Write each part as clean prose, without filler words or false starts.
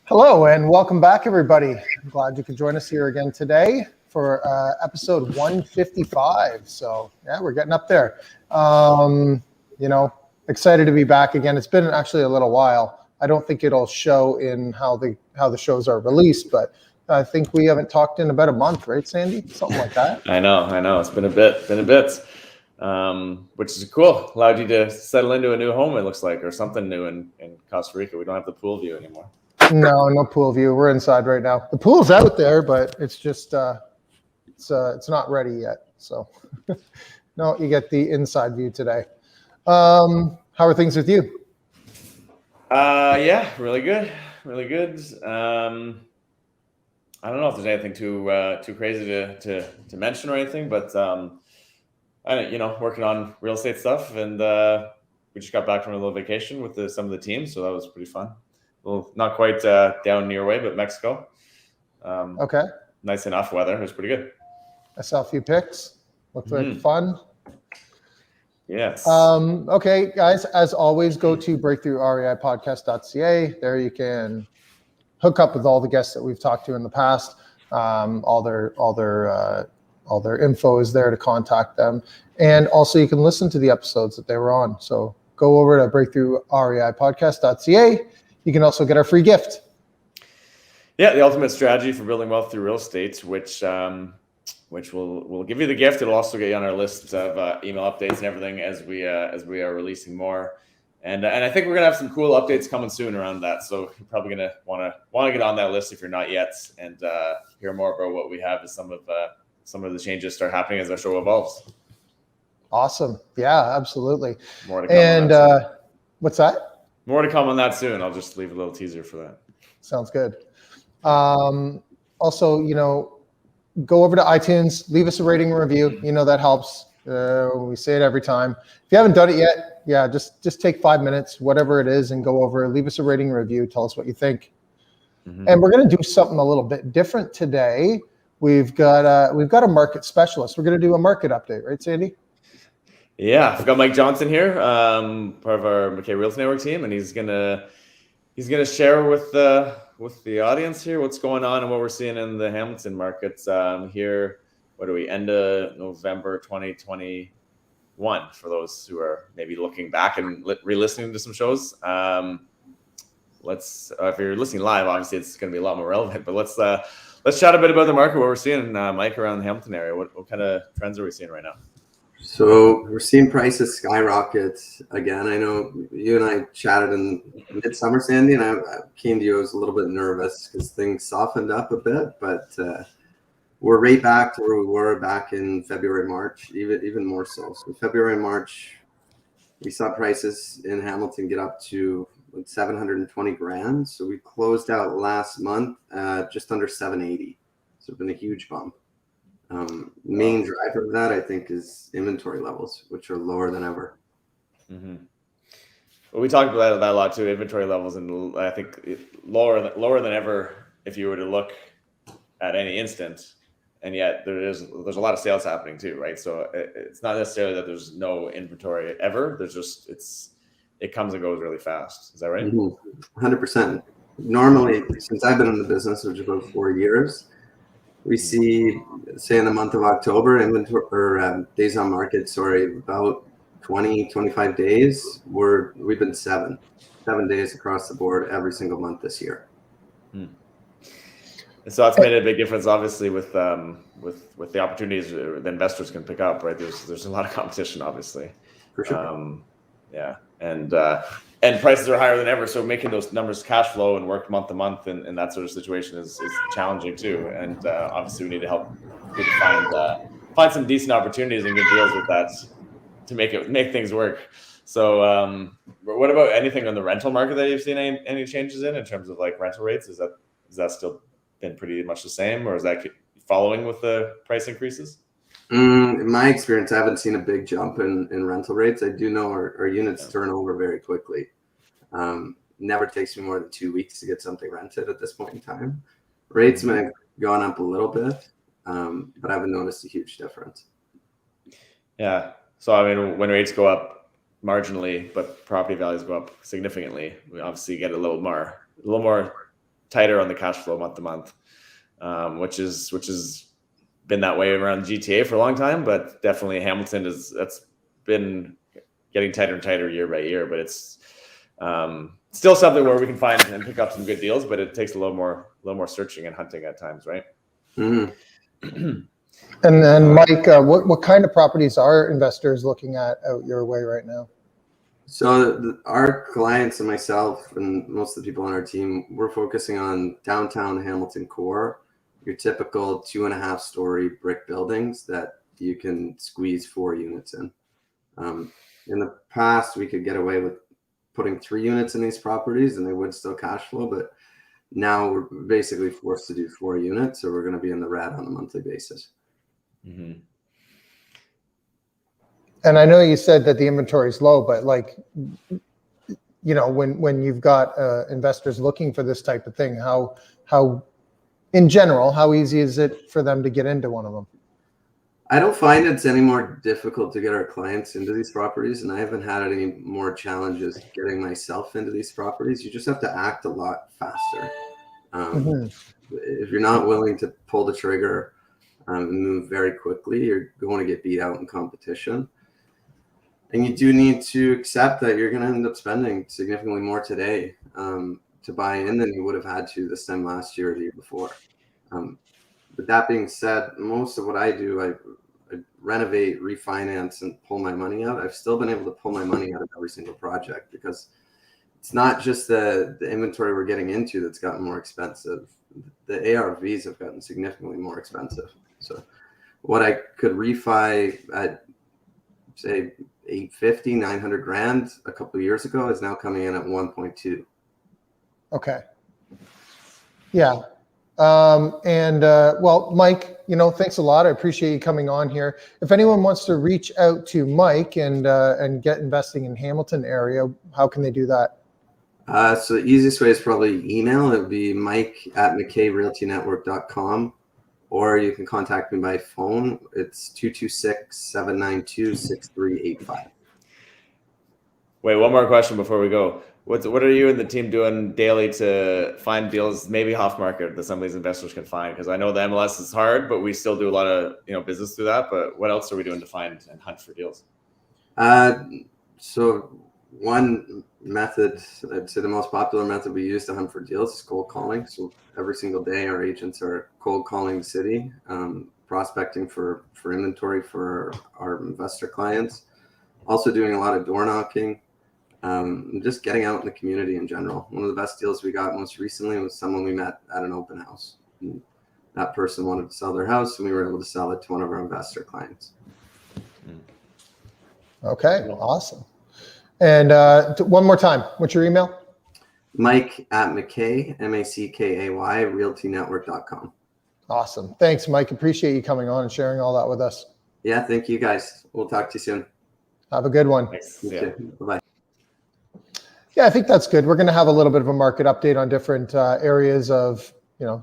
Hello and welcome back, everybody. I'm glad you could join us here again today for episode 155. So yeah, we're getting up there. Excited to be back again. It's been actually a little while. I don't think it'll show in how the shows are released, but I think we haven't talked in about a month, right, Sandy? Something like that. I know. It's been a bit, which is cool. Allowed you to settle into a new home, it looks like, or something new in Costa Rica. We don't have the pool view anymore. No pool view. We're inside right now. The pool's out there, but it's just it's not ready yet. So no, you get the inside view today. How are things with you? Yeah, really good. I don't know if there's anything too crazy to mention or anything, but working on real estate stuff, and we just got back from a little vacation with some of the team, so that was pretty fun. Well, not quite down your way, but Mexico. Okay. Nice enough weather. It was pretty good. I saw a few pics. Looked like fun. Yes. Okay, guys, as always, go to breakthroughreipodcast.ca. There you can hook up with all the guests that we've talked to in the past. All their info is there to contact them. And also you can listen to the episodes that they were on. So go over to breakthroughreipodcast.ca. You can also get our free gift. Yeah, the ultimate strategy for building wealth through real estate, which will give you the gift. It'll also get you on our list of email updates and everything as we are releasing more. And I think we're gonna have some cool updates coming soon around that. So you're probably gonna want to get on that list if you're not yet, and hear more about what we have as some of the changes start happening as our show evolves. Awesome. Yeah, absolutely. More to come. And what's that? More to come on that soon. I'll just leave a little teaser for that. Sounds good. Also, go over to iTunes, leave us a rating and review. That helps. We say it every time. If you haven't done it yet, just take 5 minutes, whatever it is, and go over, leave us a rating and review. Tell us what you think. Mm-hmm. And we're going to do something a little bit different today. We've got a market specialist. We're going to do a market update, right, Sandy? Yeah, I've got Mike Johnson here, part of our McKay Realty Network team, and he's gonna share with the audience here what's going on and what we're seeing in the Hamilton markets here. What are we, end of November 2021, for those who are maybe looking back and re-listening to some shows. If you're listening live, obviously it's going to be a lot more relevant, but let's chat a bit about the market, what we're seeing, Mike, around the Hamilton area. What kind of trends are we seeing right now? So we're seeing prices skyrocket again. I know you and I chatted in midsummer, Sandy, and I came to you. I was a little bit nervous because things softened up a bit, but we're right back to where we were back in February, March, even more so. So February and March, we saw prices in Hamilton get up to 720 grand. So we closed out last month just under 780. So it's been a huge bump. Main driver of that, I think, is inventory levels, which are lower than ever. Mm-hmm. Well, we talked about that a lot too. Inventory levels, and I think lower than ever if you were to look at any instant. And yet there's a lot of sales happening too, right? So it's not necessarily that there's no inventory ever. There's just it comes and goes really fast. Is that right? 100%. Normally, since I've been in the business, which is about 4 years, we see, say in the month of October, inventory or days on market, about 20-25 days. We've been seven days across the board every single month this year. And so that's made a big difference, obviously, with the opportunities the investors can pick up, right? There's a lot of competition, obviously. For sure. Yeah, and prices are higher than ever, so making those numbers cash flow and work month to month and that sort of situation is challenging too. And obviously, we need to help people find some decent opportunities and good deals with that to make things work. So, what about anything on the rental market that you've seen any changes in terms of like rental rates? Is that still been pretty much the same, or is that following with the price increases? In my experience, I haven't seen a big jump in rental rates. I do know our units turn over very quickly. Never takes me more than 2 weeks to get something rented at this point in time. Rates may have gone up a little bit, but I haven't noticed a huge difference. Yeah. So, I mean, when rates go up marginally, but property values go up significantly, we obviously get a little more tighter on the cash flow month to month, which is been that way around the GTA for a long time, but definitely Hamilton that's been getting tighter and tighter year by year. But it's still something where we can find and pick up some good deals, but it takes a little more searching and hunting at times, right? Mm-hmm. And then, Mike, what kind of properties are investors looking at out your way right now? So our clients and myself and most of the people on our team, we're focusing on downtown Hamilton core, your typical 2.5 story brick buildings that you can squeeze 4 units in. In the past, we could get away with putting 3 units in these properties and they would still cash flow, but now we're basically forced to do 4 units, so we're going to be in the red on a monthly basis. Mm-hmm. And I know you said that the inventory is low, but like, you know, when you've got investors looking for this type of thing, how in general, how easy is it for them to get into one of them? I don't find it's any more difficult to get our clients into these properties, and I haven't had any more challenges getting myself into these properties. You just have to act a lot faster. If you're not willing to pull the trigger and move very quickly, you're going to get beat out in competition. And you do need to accept that you're going to end up spending significantly more today to buy in than you would have had to this time last year or the year before. But that being said, most of what I do, I renovate, refinance, and pull my money out. I've still been able to pull my money out of every single project because it's not just the inventory we're getting into that's gotten more expensive. The ARVs have gotten significantly more expensive. So what I could refi at, say, 850, 900 grand a couple of years ago is now coming in at 1.2. Okay. Yeah. Well, Mike, you know, thanks a lot. I appreciate you coming on here. If anyone wants to reach out to Mike and get investing in Hamilton area, how can they do that? So the easiest way is probably email. It would be mike@mckrealtynetwork.com, or you can contact me by phone. It's 226-792-6385. Wait, one more question before we go. What are you and the team doing daily to find deals, maybe off market, that some of these investors can find? Because I know the MLS is hard, but we still do a lot of business through that. But what else are we doing to find and hunt for deals? So one method, I'd say the most popular method we use to hunt for deals is cold calling. So every single day, our agents are cold calling the city, prospecting for inventory for our investor clients. Also doing a lot of door knocking. Just getting out in the community in general. One of the best deals we got most recently was someone we met at an open house. And that person wanted to sell their house, and we were able to sell it to one of our investor clients. Okay, awesome. And one more time, what's your email? Mike@McKay, MACKAY, realtynetwork.com. Awesome. Thanks, Mike. Appreciate you coming on and sharing all that with us. Yeah, thank you guys. We'll talk to you soon. Have a good one. Thanks. You Yeah. too. Bye-bye. Yeah, I think that's good. We're going to have a little bit of a market update on different areas of,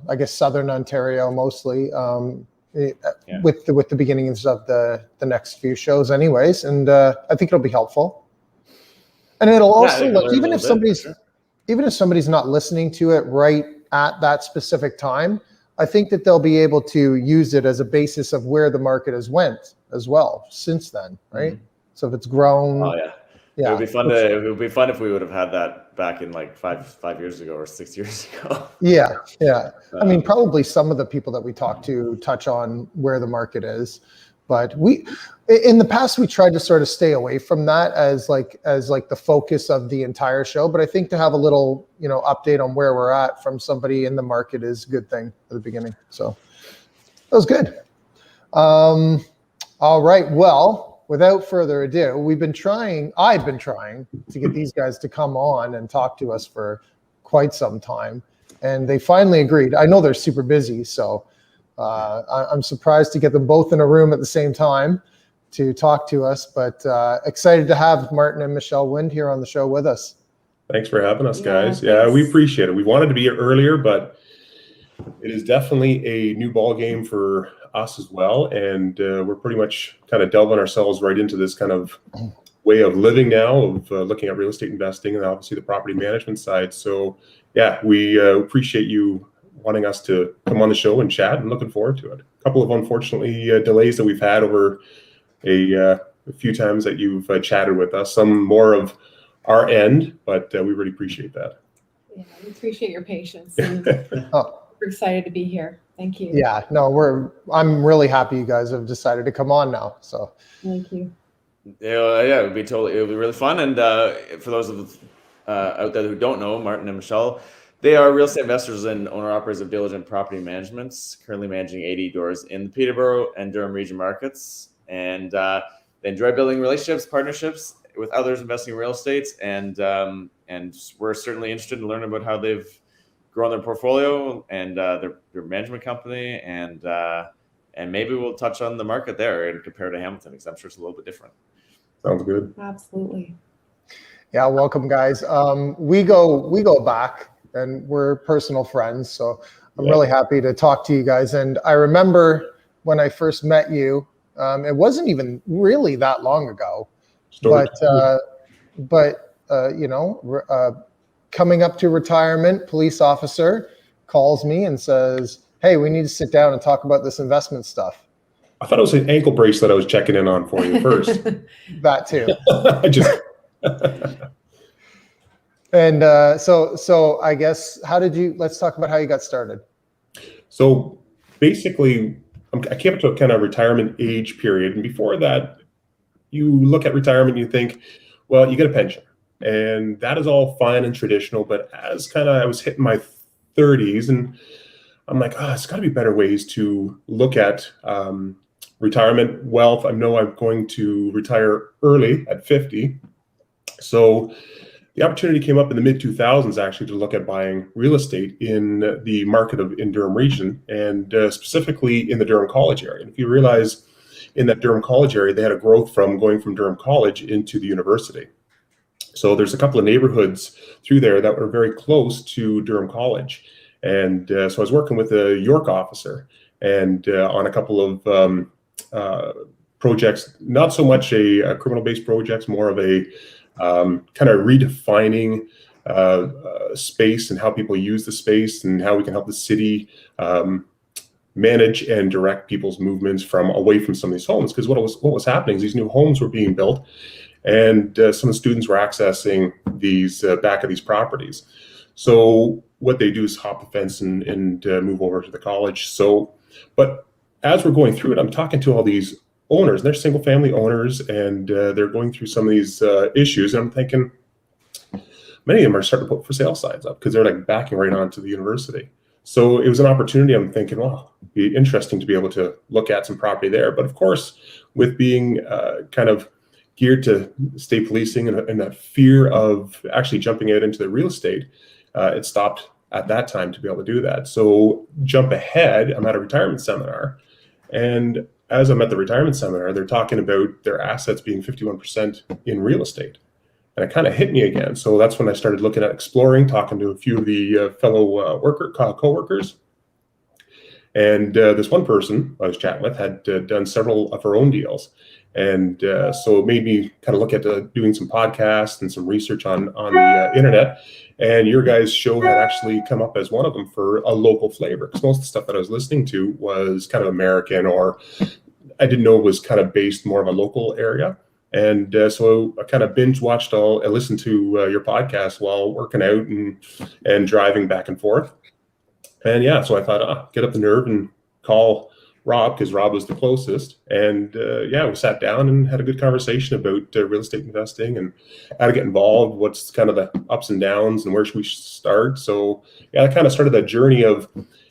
I guess, Southern Ontario mostly, with the beginnings of the next few shows anyways. And I think it'll be helpful. And it'll also, even if somebody's not listening to it right at that specific time, I think that they'll be able to use it as a basis of where the market has went as well since then, right? Mm-hmm. So if it's grown. Oh, yeah. It would be fun if we would have had that back in like five years ago or 6 years ago. Yeah. I mean, probably some of the people that we talk to touch on where the market is, but in the past we tried to sort of stay away from that as like the focus of the entire show. But I think to have a little update on where we're at from somebody in the market is a good thing at the beginning. So that was good. All right. Well, without further ado, I've been trying to get these guys to come on and talk to us for quite some time, and they finally agreed. I know they're super busy, so I'm surprised to get them both in a room at the same time to talk to us, but excited to have Marten and Michelle Wind here on the show with us. Thanks for having us, guys. Yeah, we appreciate it. We wanted to be here earlier, but it is definitely a new ball game for us as well, and we're pretty much kind of delving ourselves right into this kind of way of living now, of looking at real estate investing and obviously the property management side. So yeah, we appreciate you wanting us to come on the show and chat, and looking forward to it. A couple of unfortunately delays that we've had over a few times that you've chatted with us, some more of our end, but we really appreciate that. Yeah, we appreciate your patience. And we're excited to be here. Thank you. Yeah, no, I'm really happy you guys have decided to come on now. So Thank you. Yeah, it would be really fun. And for those of out there who don't know, Marten and Michelle, they are real estate investors and owner-operators of Diligent Property Managements, currently managing 80 doors in the Peterborough and Durham region markets. And they enjoy building relationships, partnerships with others investing in real estate. And we're certainly interested in learning about how they've grown their portfolio and their management company. And maybe we'll touch on the market there and compare to Hamilton, because I'm sure it's a little bit different. Sounds good. Absolutely. yeah, welcome guys. We go back, and we're personal friends. So I'm really happy to talk to you guys. And I remember when I first met you, it wasn't even really that long ago, but you know, coming up to retirement, police officer calls me and says, "Hey, we need to sit down and talk about this investment stuff." I thought it was an ankle bracelet I was checking in on for you first. That too. I just And so I guess, let's talk about how you got started. So basically, I came up to a kind of retirement age period. And before that, you look at retirement and you think, well, you get a pension. And that is all fine and traditional. But as I was hitting my 30s, and I'm like, it's got to be better ways to look at retirement wealth. I know I'm going to retire early at 50. So the opportunity came up in the mid-2000s actually to look at buying real estate in the market in Durham region, and specifically in the Durham College area. And if you realize, in that Durham College area, they had a growth from going from Durham College into the university. So there's a couple of neighborhoods through there that were very close to Durham College. And so I was working with a York officer and on a couple of projects, not so much a criminal-based projects, more of a kind of redefining space and how people use the space, and how we can help the city manage and direct people's movements away from some of these homes. Because what was happening is these new homes were being built, and some of the students were accessing these back of these properties. So what they do is hop the fence and move over to the college. But as we're going through it, I'm talking to all these owners, and they're single family owners, and they're going through some of these issues. And I'm thinking, many of them are starting to put for sale signs up because they're like backing right onto the university. So it was an opportunity. I'm thinking, well, it'd be interesting to be able to look at some property there. But of course, with being kind of geared to state policing and that fear of actually jumping out into the real estate, it stopped at that time to be able to do that. So jump ahead, I'm at a retirement seminar, and as I'm at the retirement seminar, they're talking about their assets being 51% in real estate. And it kind of hit me again. So that's when I started looking at exploring, talking to a few of the fellow co-workers. And this one person I was chatting with had done several of her own deals. And so it made me kind of look at doing some podcasts and some research on the internet. And your guys' show had actually come up as one of them for a local flavor, because most of the stuff that I was listening to was kind of American, or I didn't know it was kind of based more of a local area. And so I kind of binge watched I listened to your podcast while working out and driving back and forth. And yeah, so I thought, get up the nerve and call Rob, because Rob was the closest. And we sat down and had a good conversation about real estate investing and how to get involved, what's kind of the ups and downs, and where should we start. So yeah, I kind of started that journey of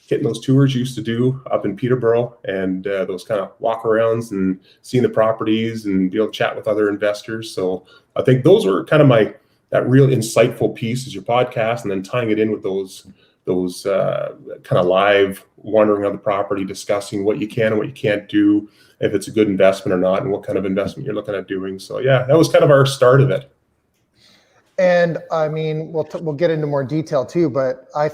getting those tours you used to do up in Peterborough, and those kind of walk-arounds and seeing the properties and be able to chat with other investors. So I think those were kind of that real insightful piece is your podcast, and then tying it in with those kind of live wandering on the property, discussing what you can and what you can't do, if it's a good investment or not, and what kind of investment you're looking at doing. So yeah, that was kind of our start of it. And I mean, we'll get into more detail too, but I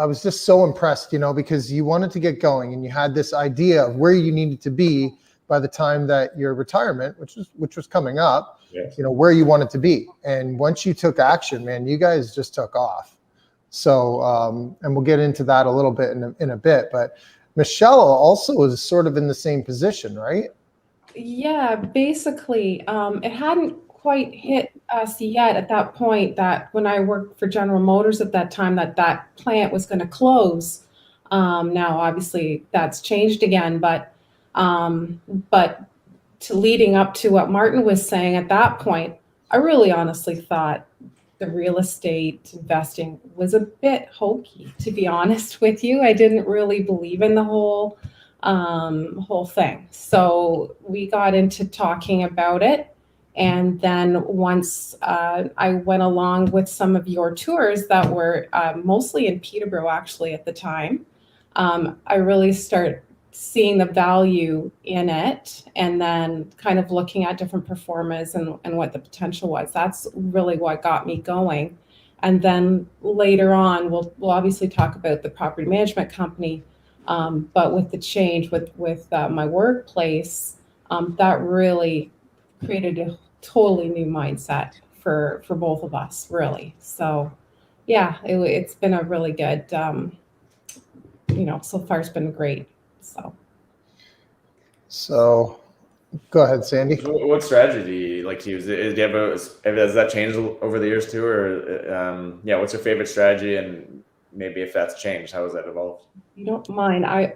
was just so impressed, because you wanted to get going and you had this idea of where you needed to be by the time that your retirement, which was coming up, yes. Where you wanted to be. And once you took action, man, you guys just took off. So, and we'll get into that a little bit in a bit, but Michelle also is sort of in the same position, right? Yeah, basically, it hadn't quite hit us yet at that point that when I worked for General Motors at that time, that plant was going to close. Now, obviously, that's changed again, but to leading up to what Martin was saying at that point, I really honestly thought the real estate investing was a bit hokey, to be honest with you. I didn't really believe in the whole thing. So we got into talking about it. And then once I went along with some of your tours that were mostly in Peterborough, actually, at the time, I really started seeing the value in it, and then kind of looking at different performers and what the potential was. That's really what got me going. And then later on, we'll obviously talk about the property management company, but with the change with my workplace, that really created a totally new mindset for both of us, really. So yeah, it's been a really good, so far it's been great. So go ahead, Sandy. What strategy do you like to use? Do you have has that changed over the years too, or what's your favorite strategy, and maybe if that's changed, how has that evolved? You don't mind?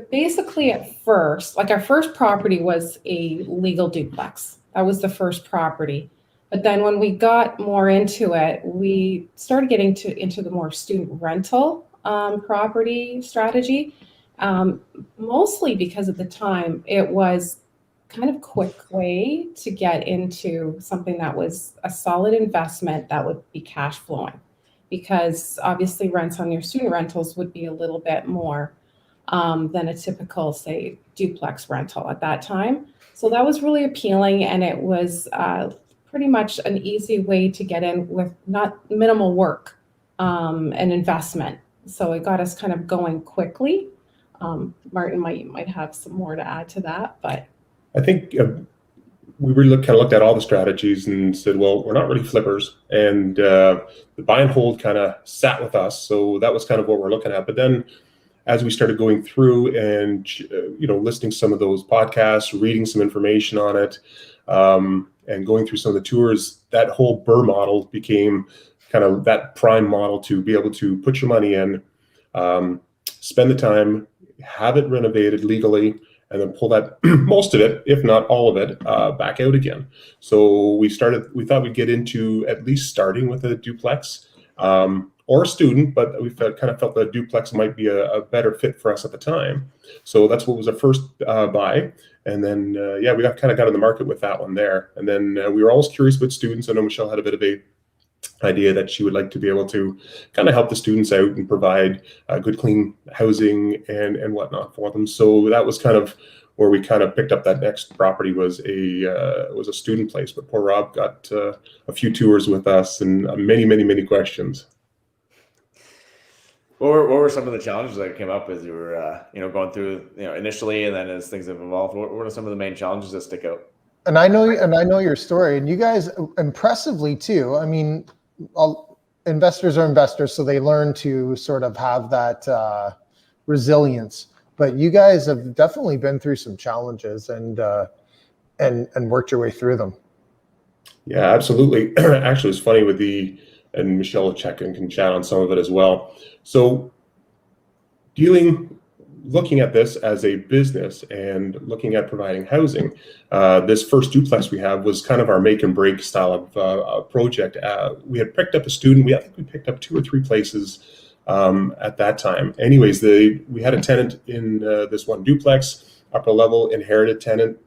Basically at first, like our first property was a legal duplex. That was the first property. But then when we got more into it, we started getting into the more student rental property strategy. Mostly because at the time it was kind of quick way to get into something that was a solid investment that would be cash flowing, because obviously rents on your student rentals would be a little bit more than a typical, say, duplex rental at that time. So that was really appealing, and it was pretty much an easy way to get in with not minimal work and investment. So it got us kind of going quickly. Martin might have some more to add to that, but I think we really looked at all the strategies and said, well, we're not really flippers, and the buy and hold kind of sat with us. So that was kind of what we're looking at. But then as we started going through and listening to some of those podcasts, reading some information on it, and going through some of the tours, that whole BREI model became kind of that prime model to be able to put your money in, spend the time, have it renovated legally, and then pull that most of it, if not all of it, back out again. So we thought we'd get into at least starting with a duplex or a student, but we kind of felt that duplex might be a better fit for us at the time. So that's what was our first buy. And then, we got in the market with that one there. And then we were always curious about students. I know Michelle had a bit of a idea that she would like to be able to kind of help the students out and provide good, clean housing and whatnot for them. So that was kind of where we kind of picked up that next property was a student place. But poor Rob got a few tours with us and many questions. What were some of the challenges that came up as you were going through initially, and then as things have evolved? What are some of the main challenges that stick out? And I know your story, and you guys impressively too. I mean, investors are investors, so they learn to sort of have that resilience. But you guys have definitely been through some challenges and worked your way through them. Yeah, absolutely. Actually, it's funny and Michelle will check and can chat on some of it as well. So looking at this as a business and looking at providing housing, this first duplex we have was kind of our make and break style of project. We had picked up a student. I think we picked up 2 or 3 places at that time. Anyways, we had a tenant in this one duplex, upper level, inherited tenant.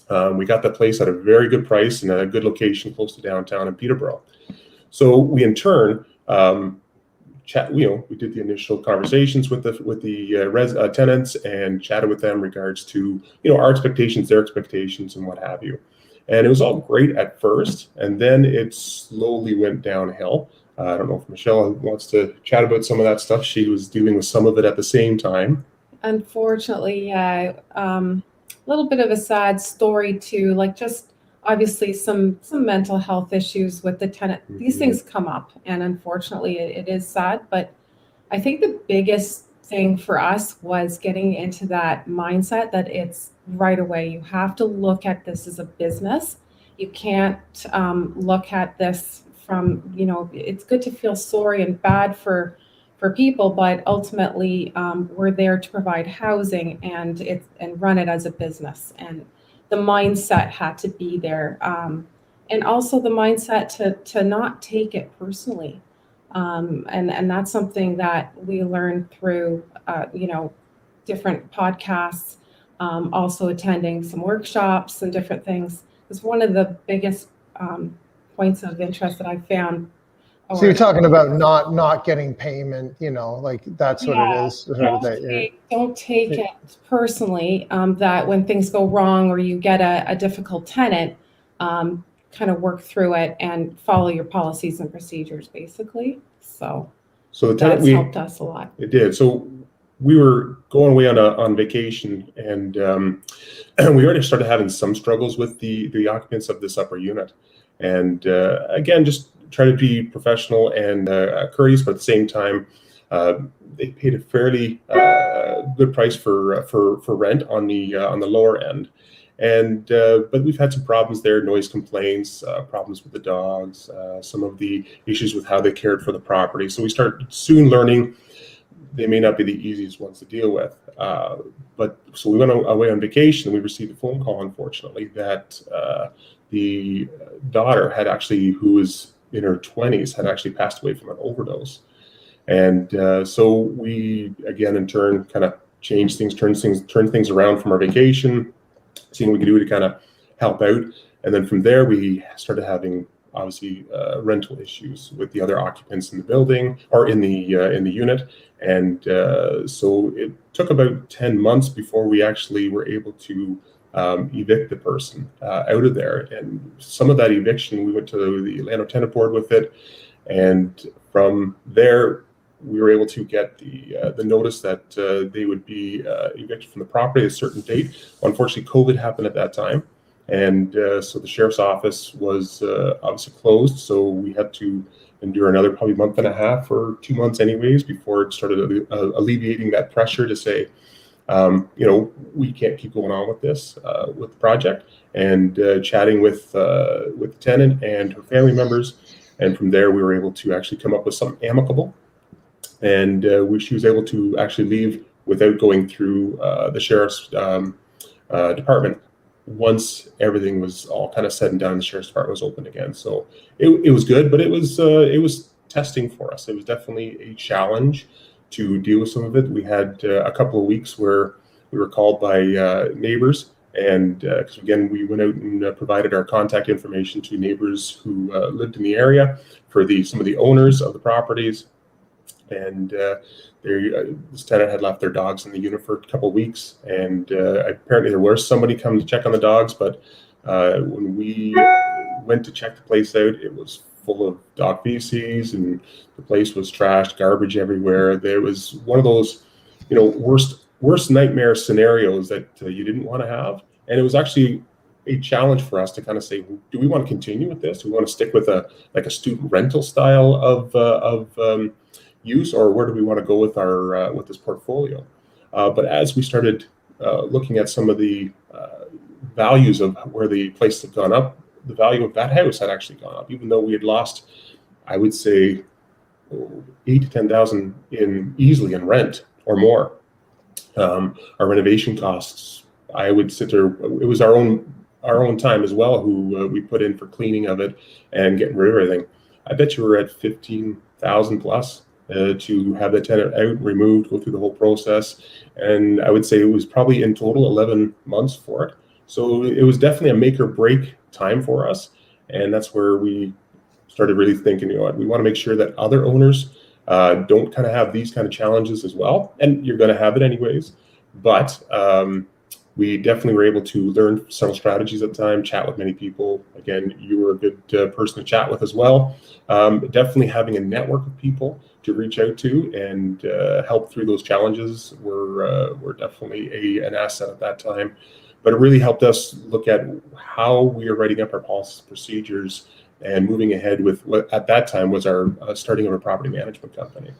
We got the place at a very good price and at a good location close to downtown in Peterborough. So we in turn we did the initial conversations with the tenants and chatted with them in regards to our expectations, their expectations, and what have you. And it was all great at first, and then it slowly went downhill. I don't know if Michelle wants to chat about some of that stuff. She was dealing with some of it at the same time. Unfortunately, yeah, a little bit of a sad story too. Like just obviously some mental health issues with the tenant. These Mhm. things come up, and unfortunately it is sad, but I think the biggest thing for us was getting into that mindset that it's right away. You have to look at this as a business. You can't look at this from, it's good to feel sorry and bad for people, but ultimately we're there to provide housing and run it as a business. And the mindset had to be there, and also the mindset to not take it personally. And that's something that we learned through, different podcasts, also attending some workshops and different things. It's one of the biggest points of interest that I found. So you're talking about not getting payment, like that's what it Yeah, is. Sort of that, yeah. don't take it personally, that when things go wrong or you get a difficult tenant, kind of work through it and follow your policies and procedures, basically. So So the tenant that's helped us a lot. It did. So we were going away on vacation, and we already started having some struggles with the occupants of this upper unit. And again, just try to be professional and courteous, but at the same time, they paid a fairly good price for rent on the lower end. And but we've had some problems there: noise complaints, problems with the dogs, some of the issues with how they cared for the property. So we started soon learning they may not be the easiest ones to deal with. But so we went away on vacation, and we received a phone call, unfortunately, that the daughter had actually, who was in her 20s, had actually passed away from an overdose. And so we, again, in turn, kind of changed things, turned things around from our vacation, seeing what we could do to kind of help out. And then from there, we started having, obviously, rental issues with the other occupants in the building or in the unit. And so it took about 10 months before we actually were able to evict the person out of there. And some of that eviction, we went to the landlord tenant board with it. And from there, we were able to get the notice that they would be evicted from the property at a certain date. Unfortunately, COVID happened at that time. And so the sheriff's office was obviously closed. So we had to endure another probably month and a half or 2 months anyways before it started alleviating that pressure to say, we can't keep going on with this, with the project, and chatting with the tenant and her family members. And from there, we were able to actually come up with something amicable. And she was able to actually leave without going through the sheriff's department. Once everything was all kind of said and done, the sheriff's department was open again. So it was good, but it was testing for us. It was definitely a challenge to deal with some of it. We had a couple of weeks where we were called by neighbors, and because again, we went out and provided our contact information to neighbors who lived in the area for some of the owners of the properties. And this tenant had left their dogs in the unit for a couple of weeks, and apparently there was somebody come to check on the dogs, but when we went to check the place out, it was full of dog feces, and the place was trashed, garbage everywhere. There was one of those, worst nightmare scenarios that you didn't want to have, and it was actually a challenge for us to kind of say, do we want to continue with this? Do we want to stick with a student rental style of use, or where do we want to go with our with this portfolio? But as we started looking at some of the values of where the place had gone up, the value of that house had actually gone up, even though we had lost, I would say, $8,000 to $10,000 easily in rent or more. Our renovation costs, I would sit there. It was our own time as well, who we put in for cleaning of it and getting rid of everything. I bet you were at $15,000 plus. To have the tenant out, removed, go through the whole process. And I would say it was probably in total 11 months for it. So it was definitely a make or break time for us. And that's where we started really thinking, we want to make sure that other owners don't kind of have these kind of challenges as well. And you're going to have it anyways. But we definitely were able to learn several strategies at the time, chat with many people. Again, you were a good person to chat with as well. Definitely having a network of people to reach out to and help through those challenges were definitely an asset at that time. but it really helped us look at how we are writing up our policies, procedures, and moving ahead with what at that time was our starting of a property management company.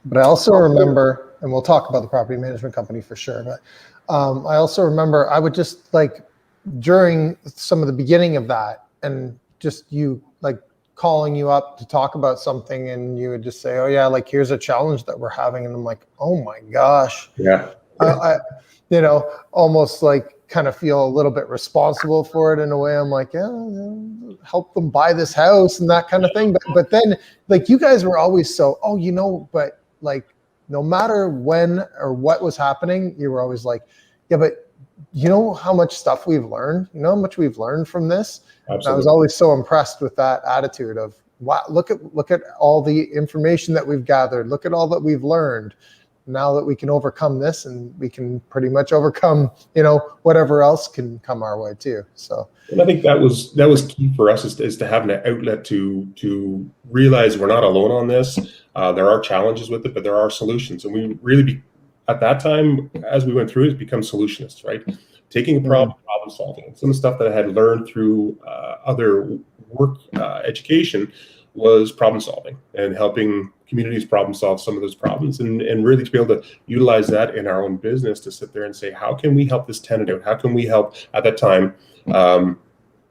But I also remember, and we'll talk about the property management company for sure, but I also remember I would just like during some of the beginning of that, and just you like calling you up to talk about something, and you would just say, oh yeah, like here's a challenge that we're having. And I'm like, oh my gosh. Yeah. I almost like kind of feel a little bit responsible for it in a way. I'm like, yeah, help them buy this house and that kind of thing. But then like you guys were always so, but like no matter when or what was happening, you were always like, yeah, but you know how much stuff we've learned, you know how much we've learned from this. Absolutely. I was always so impressed with that attitude of, wow, look at all the information that we've gathered. Look at all that we've learned. Now that we can overcome this, and we can pretty much overcome, whatever else can come our way too. So, and I think that was key for us is to have an outlet to realize we're not alone on this. There are challenges with it, but there are solutions, and we really at that time, as we went through it, become solutionists, right? Taking a problem solving. And some of the stuff that I had learned through other work education was problem solving and helping communities problem solve some of those problems, and really to be able to utilize that in our own business to sit there and say, how can we help this tenant out? How can we help at that time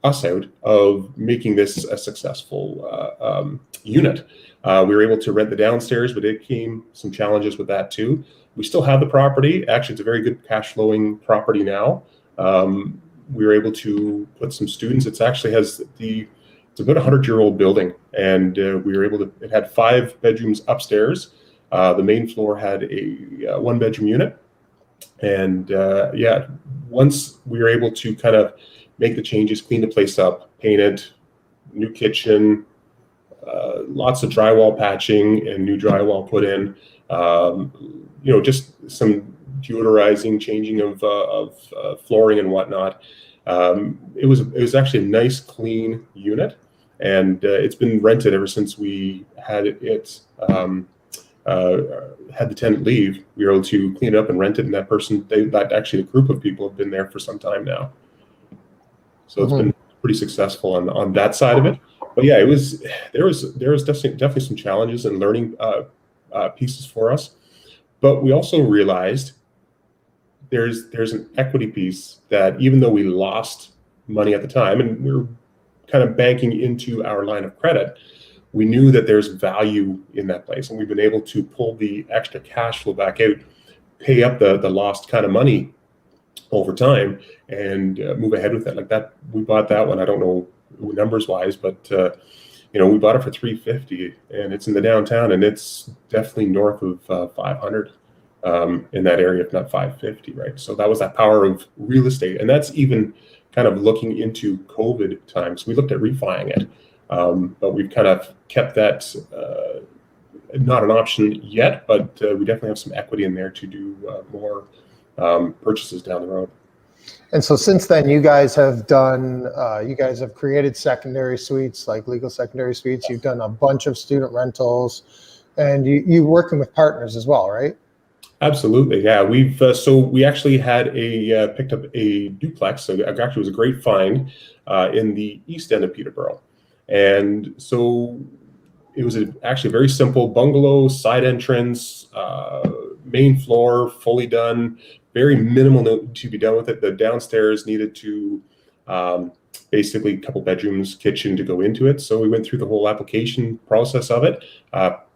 us out of making this a successful unit? We were able to rent the downstairs, but it came some challenges with that too. We still have the property. Actually, it's a very good cash flowing property now. We were able to put some students. It actually has it's about 100-year-old building, and we were able to. It had 5 bedrooms upstairs. The main floor had a 1-bedroom unit, and once we were able to kind of make the changes, clean the place up, paint it, new kitchen, lots of drywall patching and new drywall put in. Just some deodorizing, changing of flooring and whatnot. It was actually a nice, clean unit, and it's been rented ever since we had it. Had the tenant leave, we were able to clean it up and rent it, and a group of people have been there for some time now. So it's been pretty successful on that side of it. But yeah, there was definitely some challenges and learning pieces for us. But we also realized there's an equity piece that even though we lost money at the time, and we were kind of banking into our line of credit, we knew that there's value in that place, and we've been able to pull the extra cash flow back out, pay up the lost kind of money over time, and move ahead with that. Like that, we bought that one. I don't know numbers wise, but we bought it for $350, and it's in the downtown, and it's definitely north of 500 in that area, if not 550, right? So that was that power of real estate, and that's even kind of looking into COVID times. We looked at refining it, but we've kind of kept that not an option yet, but we definitely have some equity in there to do more purchases down the road. And so since then, you guys have created secondary suites, like legal secondary suites. You've done a bunch of student rentals, and you're working with partners as well, right? Absolutely, yeah. We actually had picked up a duplex. So it actually was a great find in the east end of Peterborough, and so it was actually a very simple bungalow, side entrance, main floor, fully done. Very minimal to be done with it. The downstairs needed to basically a couple bedrooms, kitchen to go into it. So we went through the whole application process of it,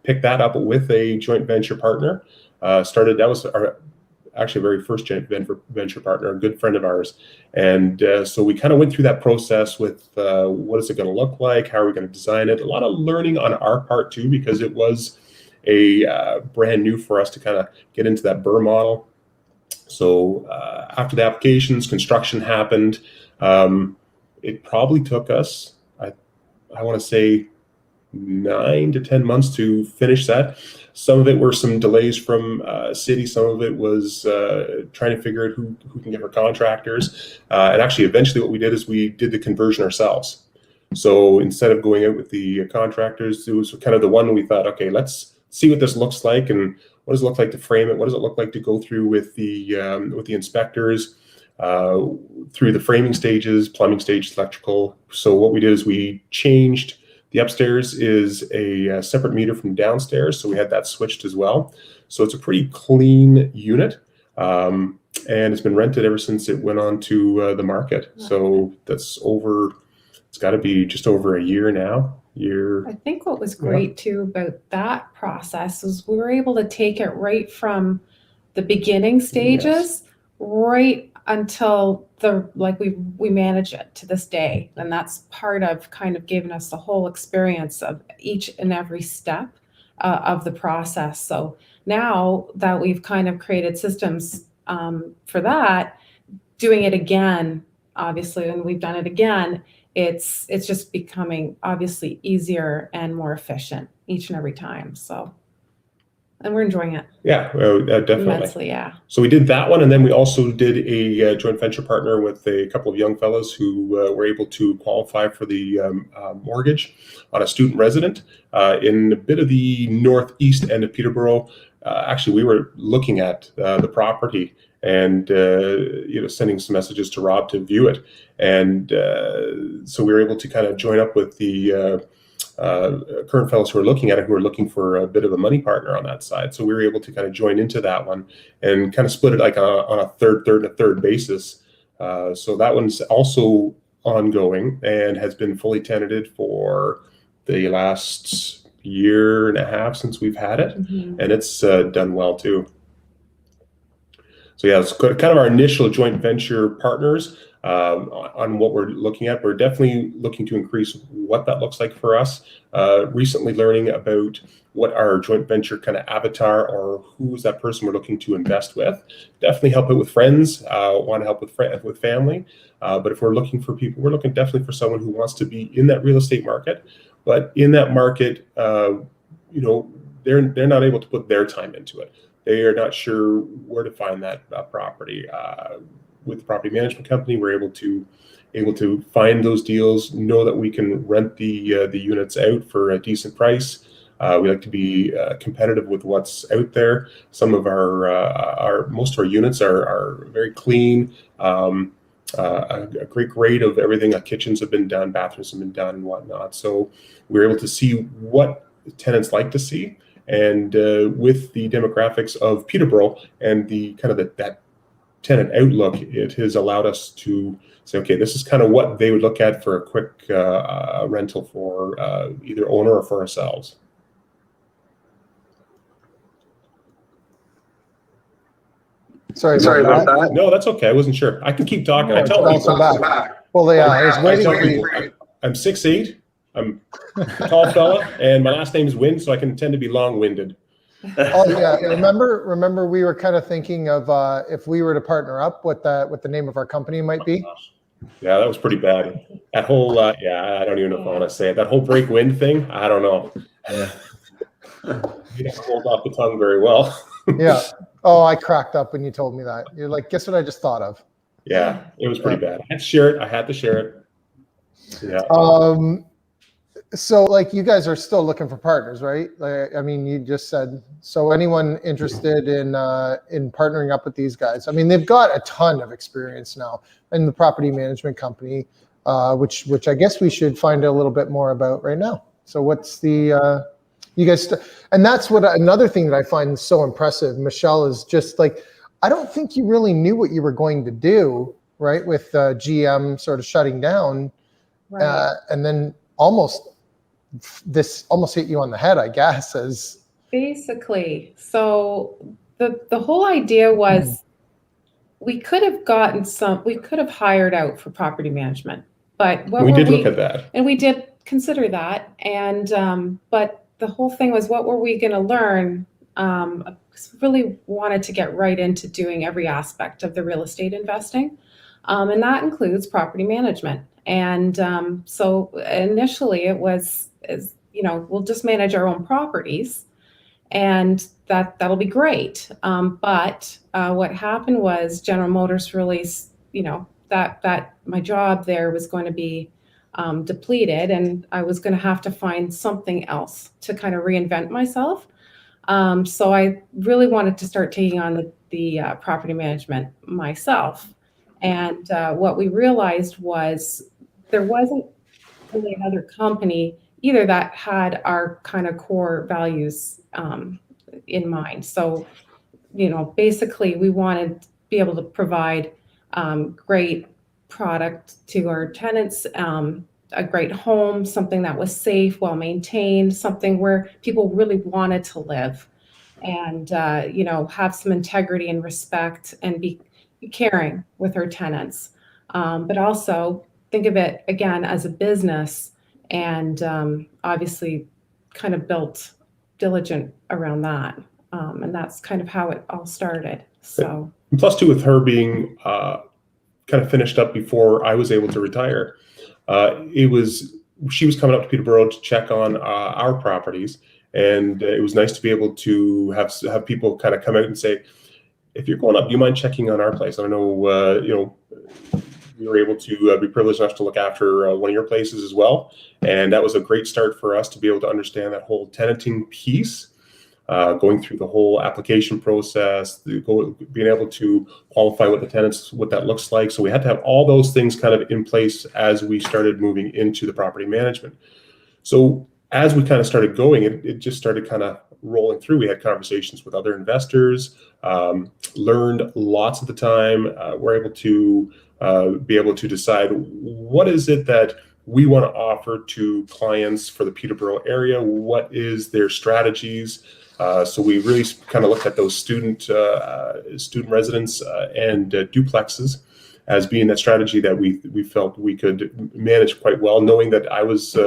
picked that up with a joint venture partner. That was our actually very first joint venture partner, a good friend of ours. And so we kind of went through that process with what is it going to look like? How are we going to design it? A lot of learning on our part too, because it was a brand new for us to kind of get into that BREI model. So after the applications, construction happened. It probably took us, I want to say, 9 to 10 months to finish that. Some of it were some delays from city. Some of it was trying to figure out who can get our contractors. And actually, eventually what we did is we did the conversion ourselves. So instead of going out with the contractors, it was kind of the one we thought, okay, let's see what this looks like, and what does it look like to frame it? What does it look like to go through with the inspectors? through the framing stages, plumbing stages, electrical. So what we did is we changed the upstairs is a separate meter from downstairs. So we had that switched as well. So it's a pretty clean unit. And it's been rented ever since it went on to the market. So it's got to be just over a year now. I think what was great too about that process was we were able to take it right from the beginning stages right until we manage it to this day. And that's part of kind of giving us the whole experience of each and every step of the process. So now that we've kind of created systems for that, doing it again, obviously, and we've done it again, it's just becoming obviously easier and more efficient each and every time. So, and we're enjoying it. Yeah, definitely. Immensely, yeah. So we did that one, and then we also did a joint venture partner with a couple of young fellows who were able to qualify for the mortgage on a student resident in a bit of the northeast end of Peterborough. Actually, we were looking at the property and sending some messages to Rob to view it, and so we were able to kind of join up with the current fellows who are looking at it, who are looking for a bit of a money partner on that side. So we were able to kind of join into that one and kind of split it like on a third basis. So that one's also ongoing and has been fully tenanted for the last year and a half since we've had it, and it's done well too. So yeah, it's kind of our initial joint venture partners on what we're looking at. We're definitely looking to increase what that looks like for us. Recently learning about what our joint venture kind of avatar, or who's that person we're looking to invest with. Definitely help it with friends, want to help with family. But if we're looking for people, we're looking definitely for someone who wants to be in that real estate market, but in that market, they're not able to put their time into it. They are not sure where to find that property. With the property management company, we're able to find those deals, know that we can rent the units out for a decent price. We like to be competitive with what's out there. Some of most of our units are very clean. A great grade of everything. Kitchens have been done, bathrooms have been done, and whatnot. So we're able to see what tenants like to see. And with the demographics of Peterborough and the kind of that tenant outlook, it has allowed us to say, okay, this is kind of what they would look at for a quick rental for either owner or for ourselves. Sorry about that. No, that's okay. I wasn't sure. I can keep talking. No, I tell people. back. Well, I was waiting for you. I'm 6'8". I'm a tall fella, and my last name is Wind, so I can tend to be long-winded. Oh yeah, remember we were kind of thinking of if we were to partner up, what the name of our company might be. Yeah, that was pretty bad. That whole I don't even know if I want to say it. That whole break wind thing, I don't know. You don't hold off the tongue very well. Yeah. Oh, I cracked up when you told me that. You're like, guess what I just thought of? Yeah, it was pretty bad. I had to share it. Yeah. So like you guys are still looking for partners, right? I mean, you just said, so anyone interested in partnering up with these guys? I mean, they've got a ton of experience now in the property management company, which I guess we should find a little bit more about right now. So what's the, you guys, and that's what another thing that I find so impressive, Michelle, is just like, I don't think you really knew what you were going to do, right? With GM sort of shutting down, right. And then this almost hit you on the head, I guess, as basically. So the whole idea was we could have hired out for property management, but we did look at that, and we did consider that, and but the whole thing was, what were we going to learn? Because we really wanted to get right into doing every aspect of the real estate investing, and that includes property management. And so initially it was, we'll just manage our own properties, and that'll be great. But what happened was General Motors released, that my job there was going to be depleted, and I was going to have to find something else to kind of reinvent myself. So I really wanted to start taking on the property management myself. And what we realized was there wasn't really another company either that had our kind of core values in mind. So, basically we wanted to be able to provide great product to our tenants, a great home, something that was safe, well maintained, something where people really wanted to live, and have some integrity and respect, and be caring with our tenants, but also think of it again as a business, and obviously kind of built diligent around that, and that's kind of how it all started. So and plus too, with her being kind of finished up before I was able to retire, she was coming up to Peterborough to check on our properties, and it was nice to be able to have people kind of come out and say, if you're going up, do you mind checking on our place? I don't know, we were able to be privileged enough to look after one of your places as well, and that was a great start for us to be able to understand that whole tenanting piece, going through the whole application process, being able to qualify with the tenants, what that looks like. So we had to have all those things kind of in place as we started moving into the property management. So as we kind of started going, it just started kind of rolling through. We had conversations with other investors, learned lots of the time. We're able to be able to decide what is it that we want to offer to clients for the Peterborough area, what is their strategies. So we really kind of looked at those student residents and duplexes as being that strategy that we felt we could manage quite well, knowing that I was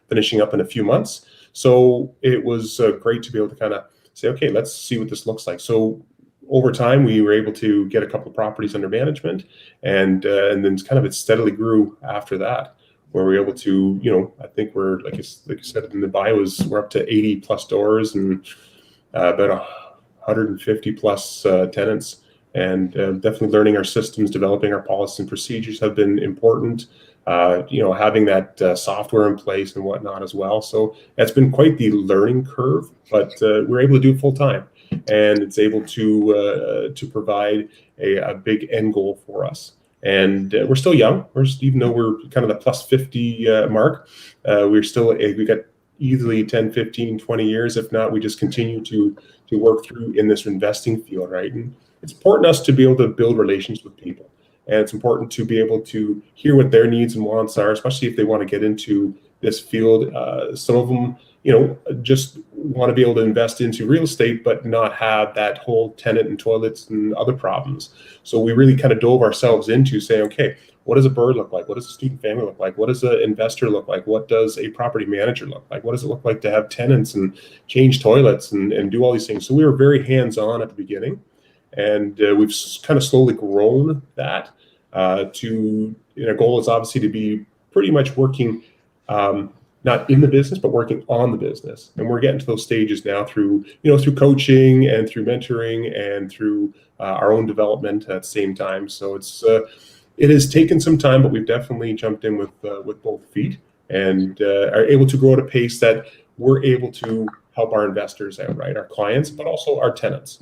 finishing up in a few months. So it was great to be able to kind of say, okay, let's see what this looks like. So over time, we were able to get a couple of properties under management, and then kind of it steadily grew after that, where we're able to, I think we're, like you said in the bio, we're up to 80 plus doors and about 150 plus tenants, and definitely learning our systems, developing our policies and procedures have been important. Having that software in place and whatnot as well. So that's been quite the learning curve, but we're able to do it full time, and it's able to provide a big end goal for us. And we're still young. Even though we're kind of the plus 50 mark, we got easily 10, 15, 20 years. If not, we just continue to work through in this investing field, right? And it's important to us to be able to build relations with people. And it's important to be able to hear what their needs and wants are, especially if they want to get into this field. Some of them, just want to be able to invest into real estate, but not have that whole tenant and toilets and other problems. So we really kind of dove ourselves into saying, okay, what does a bird look like? What does a student family look like? What does an investor look like? What does a property manager look like? What does it look like to have tenants and change toilets and do all these things? So we were very hands-on at the beginning, and we've kind of slowly grown that our goal is obviously to be pretty much working, not in the business, but working on the business. And we're getting to those stages now through coaching and through mentoring and through our own development at the same time. So it has taken some time, but we've definitely jumped in with both feet, and are able to grow at a pace that we're able to help our investors out, right? Our clients, but also our tenants.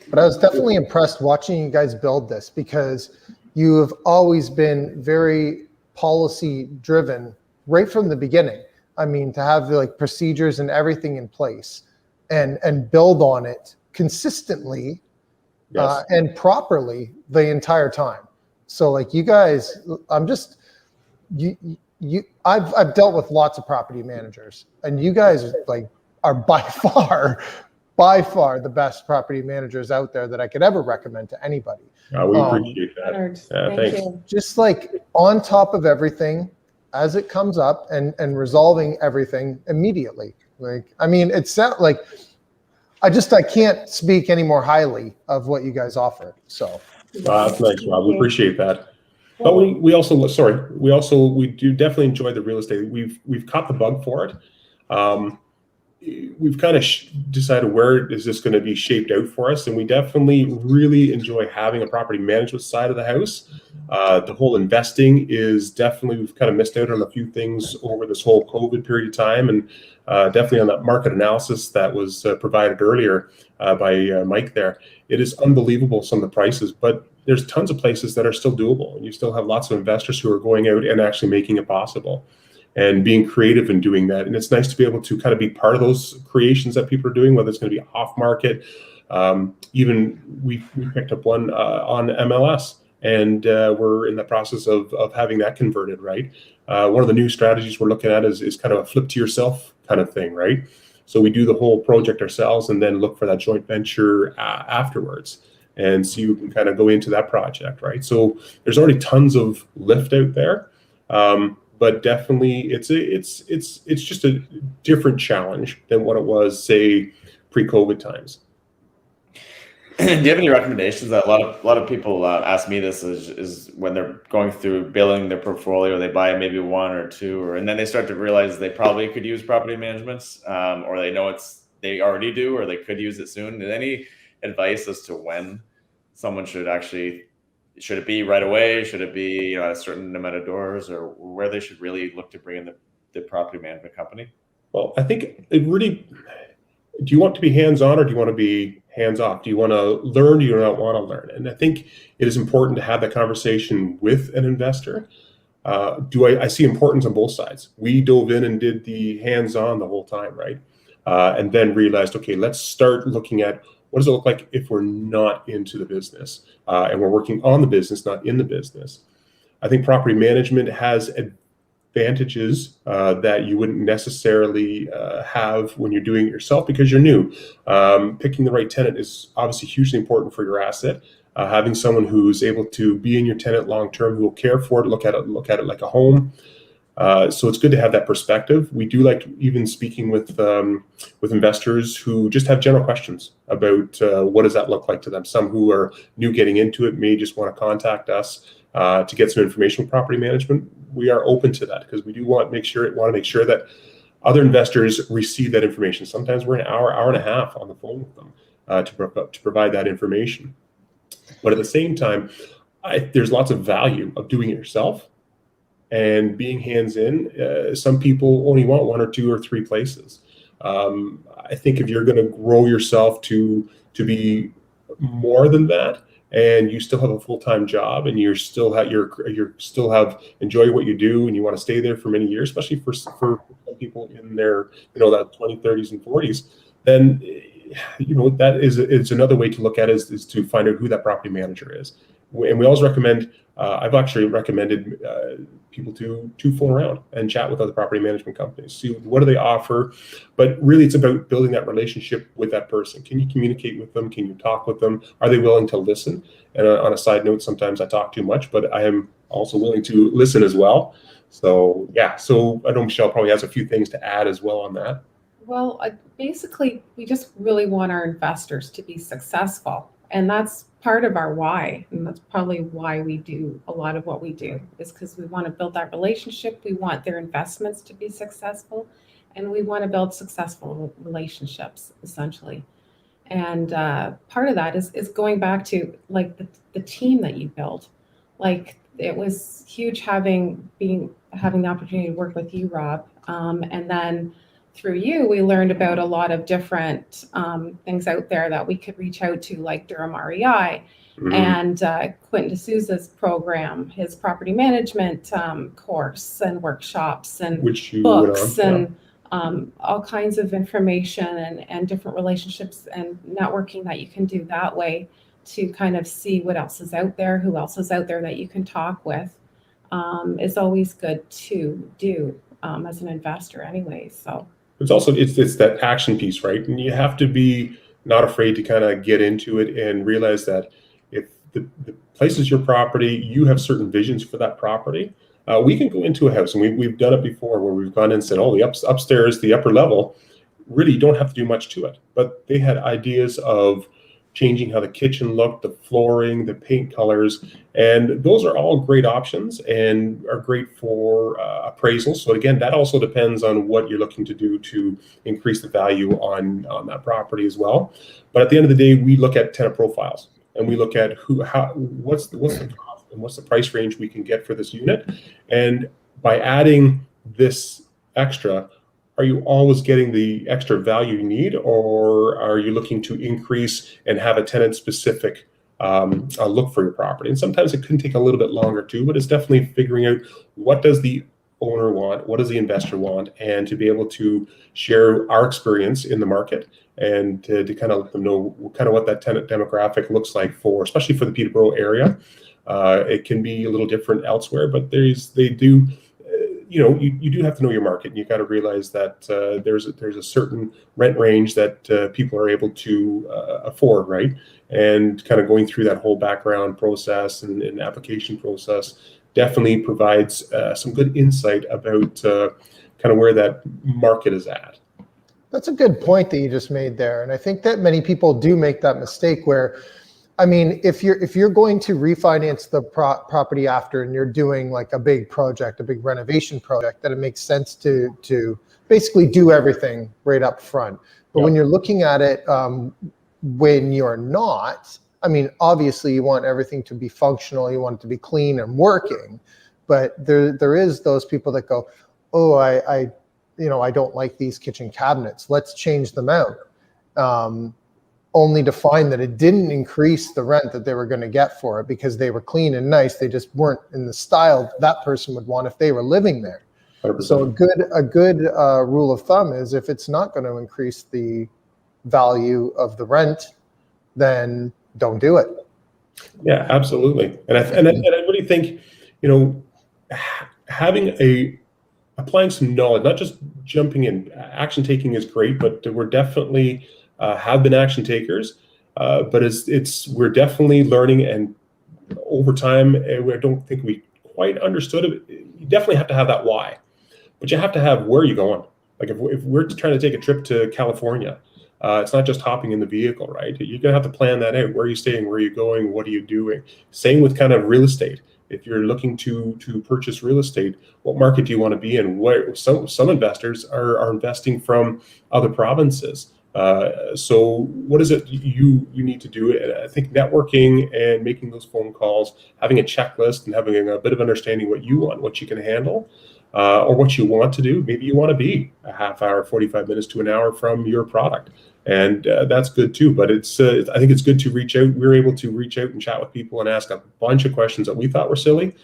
But I was definitely impressed watching you guys build this, because you have always been very policy driven right from the beginning. I mean, to have like procedures and everything in place and build on it consistently, Yes. And properly the entire time. So like you guys, I've dealt with lots of property managers, and you guys are by far the best property managers out there that I could ever recommend to anybody. We appreciate that. Thank Thanks. you. Just like on top of everything as it comes up, and resolving everything immediately. It's not like I can't speak any more highly of what you guys offer. So That's nice, Rob. We appreciate that. But we do definitely enjoy the real estate. We've caught the bug for it. We've kind of decided where is this going to be shaped out for us, and we definitely really enjoy having a property management side of the house. The whole investing is definitely, we've kind of missed out on a few things over this whole COVID period of time, and definitely on that market analysis that was provided earlier by Mike there. It is unbelievable, some of the prices, but there's tons of places that are still doable. And you still have lots of investors who are going out and actually making it possible and being creative in doing that. And it's nice to be able to kind of be part of those creations that people are doing, whether it's going to be off market. Even we picked up one on MLS, and we're in the process of having that converted, right? One of the new strategies we're looking at is kind of a flip to yourself kind of thing, right? So we do the whole project ourselves and then look for that joint venture afterwards and see who can kind of go into that project, right? So there's already tons of lift out there. But definitely, it's just a different challenge than what it was, say, pre-COVID times. Do you have any recommendations? That a lot of people ask me this is when they're going through building their portfolio, they buy maybe one or two, and then they start to realize they probably could use property management, or they know they already do, or they could use it soon. Any advice as to when someone should it be right away? Should it be a certain amount of doors, or where they should really look to bring in the property management company? Well, I think it really, do you want to be hands-on or do you want to be hands-off? Do you want to learn? Do you not want to learn? And I think it is important to have that conversation with an investor. I see importance on both sides. We dove in and did the hands-on the whole time, right? And then realized, okay, let's start looking at what does it look like if we're not into the business and we're working on the business, not in the business. I think property management has advantages that you wouldn't necessarily have when you're doing it yourself because you're new. Picking the right tenant is obviously hugely important for your asset. Having someone who's able to be in your tenant long-term, who will care for it, look at it like a home. So it's good to have that perspective. We do like even speaking with investors who just have general questions about what does that look like to them. Some who are new getting into it may just want to contact us to get some information on property management. We are open to that because we do want to make sure that other investors receive that information. Sometimes we're an hour and a half on the phone with them to provide that information. But at the same time, there's lots of value of doing it yourself. And being hands-in, some people only want one or two or three places. I think if you're going to grow yourself to be more than that, and you still have a full-time job, and you still have enjoy what you do, and you want to stay there for many years, especially for some people in their that 20s, 30s, and 40s, then that is another way to look at it is to find out who that property manager is. And we always recommend. I've actually recommended people to phone around and chat with other property management companies, see what do they offer. But really, it's about building that relationship with that person. Can you communicate with them? Can you talk with them? Are they willing to listen? And on a side note, sometimes I talk too much, but I am also willing to listen as well. So yeah, so I know Michelle probably has a few things to add as well on that. Well, basically, we just really want our investors to be successful. And that's part of our why. And that's probably why we do a lot of what we do, is because we want to build that relationship. We want their investments to be successful. And we want to build successful relationships, essentially. And part of that is going back to like the team that you built. Like it was huge having the opportunity to work with you, Rob. And then through you, we learned about a lot of different things out there that we could reach out to, like Durham REI and Quentin D'Souza's program, his property management course and workshops and books and all kinds of information and different relationships and networking that you can do that way to kind of see what else is out there, who else is out there that you can talk with. Is always good to do as an investor anyway. So. It's also it's that action piece, right? And you have to be not afraid to kind of get into it and realize that if the place is your property, you have certain visions for that property. We can go into a house, and we've done it before, where we've gone in and said, "Oh, the upstairs, the upper level, really you don't have to do much to it." But they had ideas of changing how the kitchen looked, the flooring, the paint colors, and those are all great options and are great for appraisal. So again, that also depends on what you're looking to do to increase the value on that property as well. But at the end of the day, we look at tenant profiles and we look at what's the cost and what's the price range we can get for this unit. And by adding this extra, are you always getting the extra value you need, or are you looking to increase and have a tenant specific look for your property? And sometimes it can take a little bit longer too, but it's definitely figuring out what does the owner want, what does the investor want, and to be able to share our experience in the market and to kind of let them know kind of what that tenant demographic looks like for, especially for the Peterborough area. It can be a little different elsewhere, but you do have to know your market, and you got to realize that there's a certain rent range that people are able to afford, right? And kind of going through that whole background process and application process definitely provides some good insight about kind of where that market is at. That's a good point that you just made there. And I think that many people do make that mistake where, I mean, if you're going to refinance the property after and you're doing like a big project, a big renovation project, then it makes sense to basically do everything right up front. But when you're looking at it when you're not, I mean, obviously you want everything to be functional, you want it to be clean and working, but there is those people that go, oh, I don't like these kitchen cabinets, let's change them out. Only to find that it didn't increase the rent that they were going to get for it because they were clean and nice. They just weren't in the style that person would want if they were living there. 100%. So a good rule of thumb is if it's not going to increase the value of the rent, then don't do it. Yeah, absolutely. And I really think, applying some knowledge, not just jumping in. Action taking is great, but we're definitely have been action takers. But we're definitely learning, and over time, I don't think we quite understood it. You definitely have to have that why, but you have to have where you're going. Like if we're trying to take a trip to California, it's not just hopping in the vehicle, right? You're gonna have to plan that out. Where are you staying? Where are you going? What are you doing? Same with kind of real estate. If you're looking to purchase real estate, what market do you want to be in? Where some investors are investing from other provinces. So what is it you need to do? I think networking and making those phone calls, having a checklist and having a bit of understanding what you want, what you can handle, or what you want to do. Maybe you want to be a half hour, 45 minutes to an hour from your product. And that's good too. But I think it's good to reach out. We were able to reach out and chat with people and ask a bunch of questions that we thought were silly.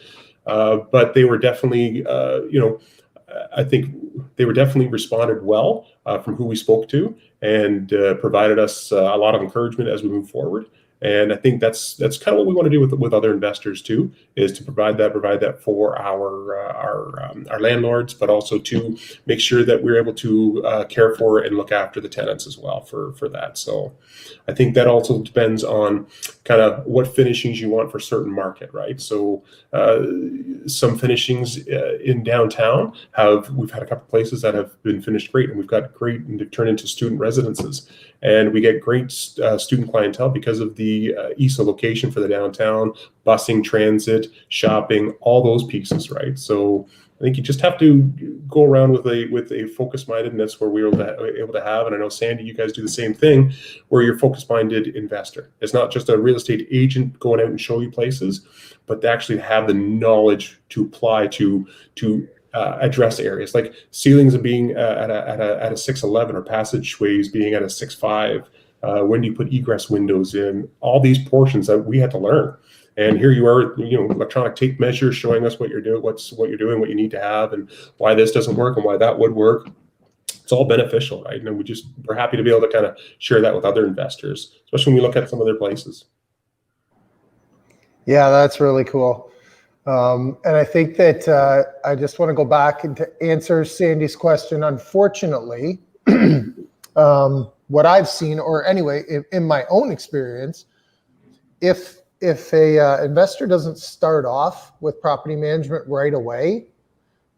But they were definitely, I think they were definitely responded well from who we spoke to, and provided us a lot of encouragement as we move forward. And I think that's kind of what we want to do with other investors too, is to provide that for our landlords, but also to make sure that we're able to care for and look after the tenants as well for that. So I think that also depends on kind of what finishings you want for certain market, right? So some finishings in downtown we've had a couple places that have been finished great, and we've got great and they've turned into student residences, and we get great student clientele because of the ESA location for the downtown, busing, transit, shopping, all those pieces, right? So I think you just have to go around with a focus mindedness where we're able to have, and I know Sandy, you guys do the same thing, where you're focus minded investor. It's not just a real estate agent going out and show you places, but to actually have the knowledge to apply to address areas like ceilings being at a 6'11" or passageways being at a 6'5". When do you put egress windows in? All these portions that we had to learn. And here you are, electronic tape measures showing us what you're doing, what you need to have, and why this doesn't work and why that would work. It's all beneficial, right? And we're happy to be able to kind of share that with other investors, especially when we look at some other places. Yeah, that's really cool. And I think that I just want to go back and to answer Sandy's question. Unfortunately, what I've seen, or anyway, in my own experience, if a investor doesn't start off with property management right away,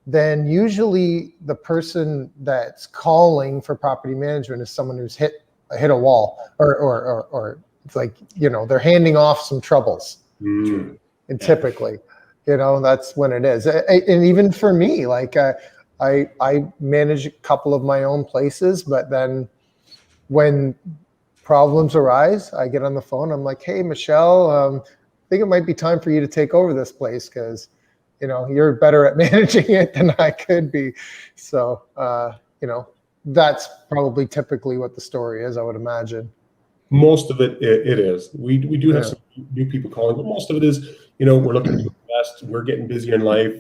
then usually the person that's calling for property management is someone who's hit a wall, or it's like, they're handing off some troubles. And typically, that's when it is. And even for me, like I manage a couple of my own places, but then when problems arise, I get on the phone. I'm like, hey, Michelle, I think it might be time for you to take over this place because, you're better at managing it than I could be. So, that's probably typically what the story is, I would imagine. Most of it is. We do have some new people calling, but most of it is, we're looking to invest. We're getting busier in life.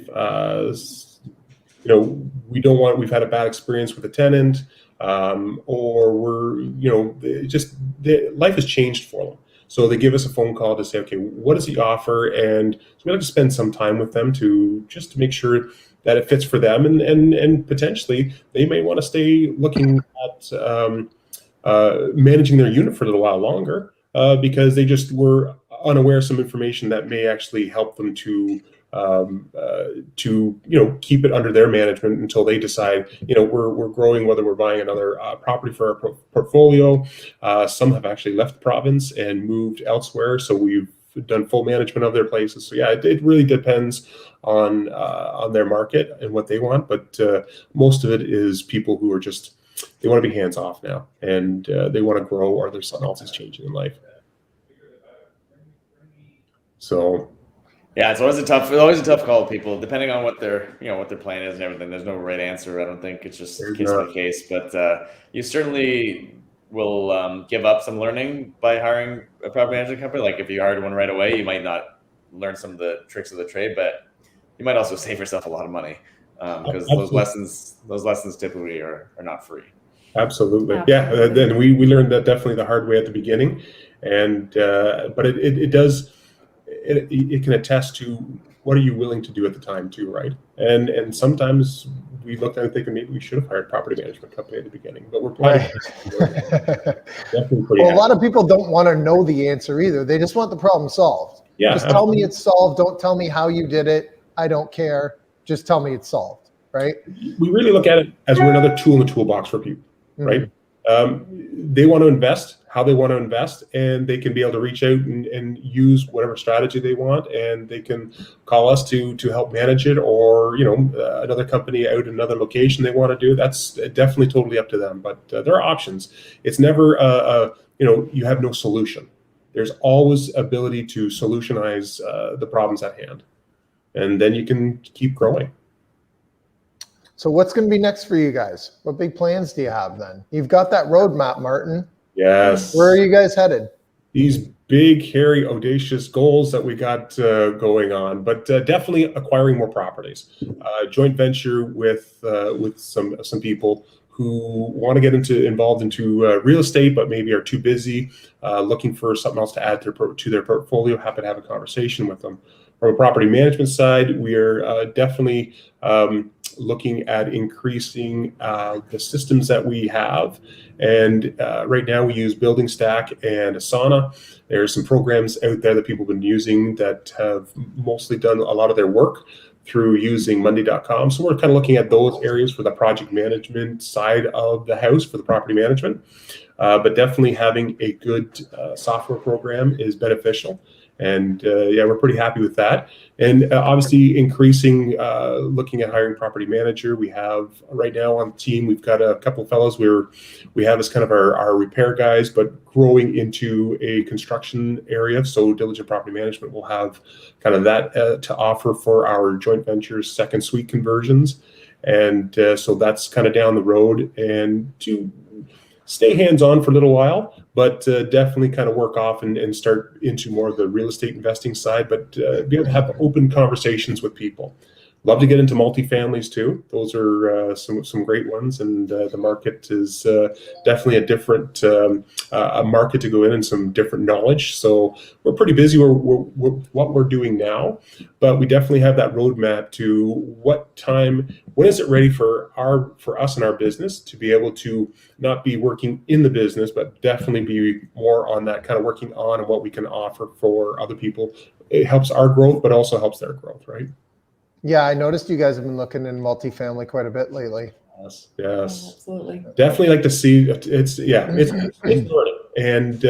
We've had a bad experience with a tenant, or life has changed for them. So they give us a phone call to say, okay, what does he offer? And so we have to spend some time with them to make sure that it fits for them, and potentially they may want to stay looking at managing their unit for a little while longer, because they just were unaware of some information that may actually help them to keep it under their management until they decide, we're growing, whether we're buying another property for our portfolio. Some have actually left the province and moved elsewhere, so we've done full management of their places. So yeah, it really depends on their market and what they want, but most of it is people who are they want to be hands off now, and they want to grow, or there's something else is changing in life. So yeah, it's always a tough call with people, depending on what their plan is and everything. There's no right answer. I don't think. It's just case by case, but you certainly will give up some learning by hiring a property management company. Like if you hired one right away, you might not learn some of the tricks of the trade, but you might also save yourself a lot of money, because those lessons typically are not free. Absolutely. Yeah. Then we learned that definitely the hard way at the beginning, and but it does. It can attest to what are you willing to do at the time too, right? And sometimes we look at it thinking maybe we should have hired a property management company at the beginning, but we're probably definitely pretty a lot of people don't want to know the answer either. They just want the problem solved. Yeah, just tell me it's solved. Don't tell me how you did it. I don't care. Just tell me it's solved, right? We really look at it as we're another tool in the toolbox for people, right? They want to invest how they want to invest, and they can be able to reach out and use whatever strategy they want, and they can call us to help manage it, or another company out in another location they want to do. That's definitely totally up to them, but there are options. It's never you have no solution. There's always ability to solutionize the problems at hand, and then you can keep growing. So what's going to be next for you guys? What big plans do you have then? You've got that roadmap, Martin. Yes. Where are you guys headed? These big, hairy, audacious goals that we got going on, but definitely acquiring more properties. Joint venture with some people who want to get involved into real estate, but maybe are too busy looking for something else to add to their portfolio. Happy to have a conversation with them. From a property management side, we are definitely looking at increasing the systems that we have. And right now we use Building Stack and Asana. There are some programs out there that people have been using that have mostly done a lot of their work through using Monday.com. So we're kind of looking at those areas for the project management side of the house for the property management. But definitely having a good software program is beneficial. And we're pretty happy with that. And obviously increasing, looking at hiring property manager. We have right now on the team, we've got a couple of fellows we have as kind of our repair guys, but growing into a construction area. So Diligent Property Management will have kind of that to offer for our joint ventures second suite conversions. And so that's kind of down the road, and to stay hands-on for a little while, but definitely kind of work off and start into more of the real estate investing side, but be able to have open conversations with people. Love to get into multifamilies too. Those are some great ones, and the market is definitely a different market to go in, and some different knowledge. So we're pretty busy with what we're doing now, but we definitely have that roadmap to when is it ready for us and our business to be able to not be working in the business, but definitely be more on that kind of working on and what we can offer for other people. It helps our growth, but also helps their growth, right? Yeah, I noticed you guys have been looking in multifamily quite a bit lately. Yes, absolutely. Definitely like to see it's learning, and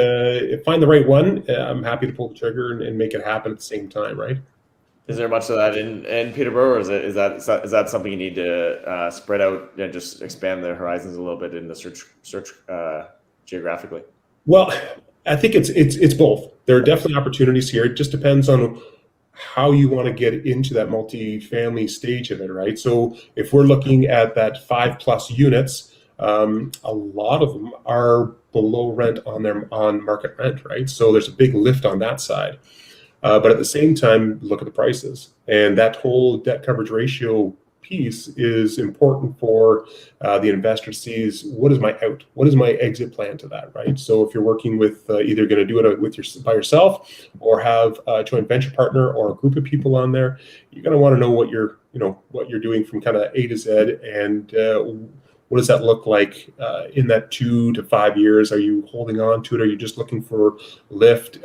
find the right one. I'm happy to pull the trigger and make it happen at the same time, right? Is there much of that in Peterborough, or is that something you need to spread out and just expand the horizons a little bit in the search geographically? Well, I think it's both. There are definitely opportunities here. It just depends on how you want to get into that multi-family stage of it, right? So if we're looking at that 5+ units, a lot of them are below rent on market rent, right? So there's a big lift on that side. But at the same time, look at the prices, and that whole debt coverage ratio piece is important for the investor to see is what is my out, what is my exit plan to that, right? So if you're working with either going to do it by yourself or have a joint venture partner or a group of people on there, you're going to want to know what you're doing from kind of A to Z, and what does that look like in that 2 to 5 years? Are you holding on to it? Are you just looking for lift?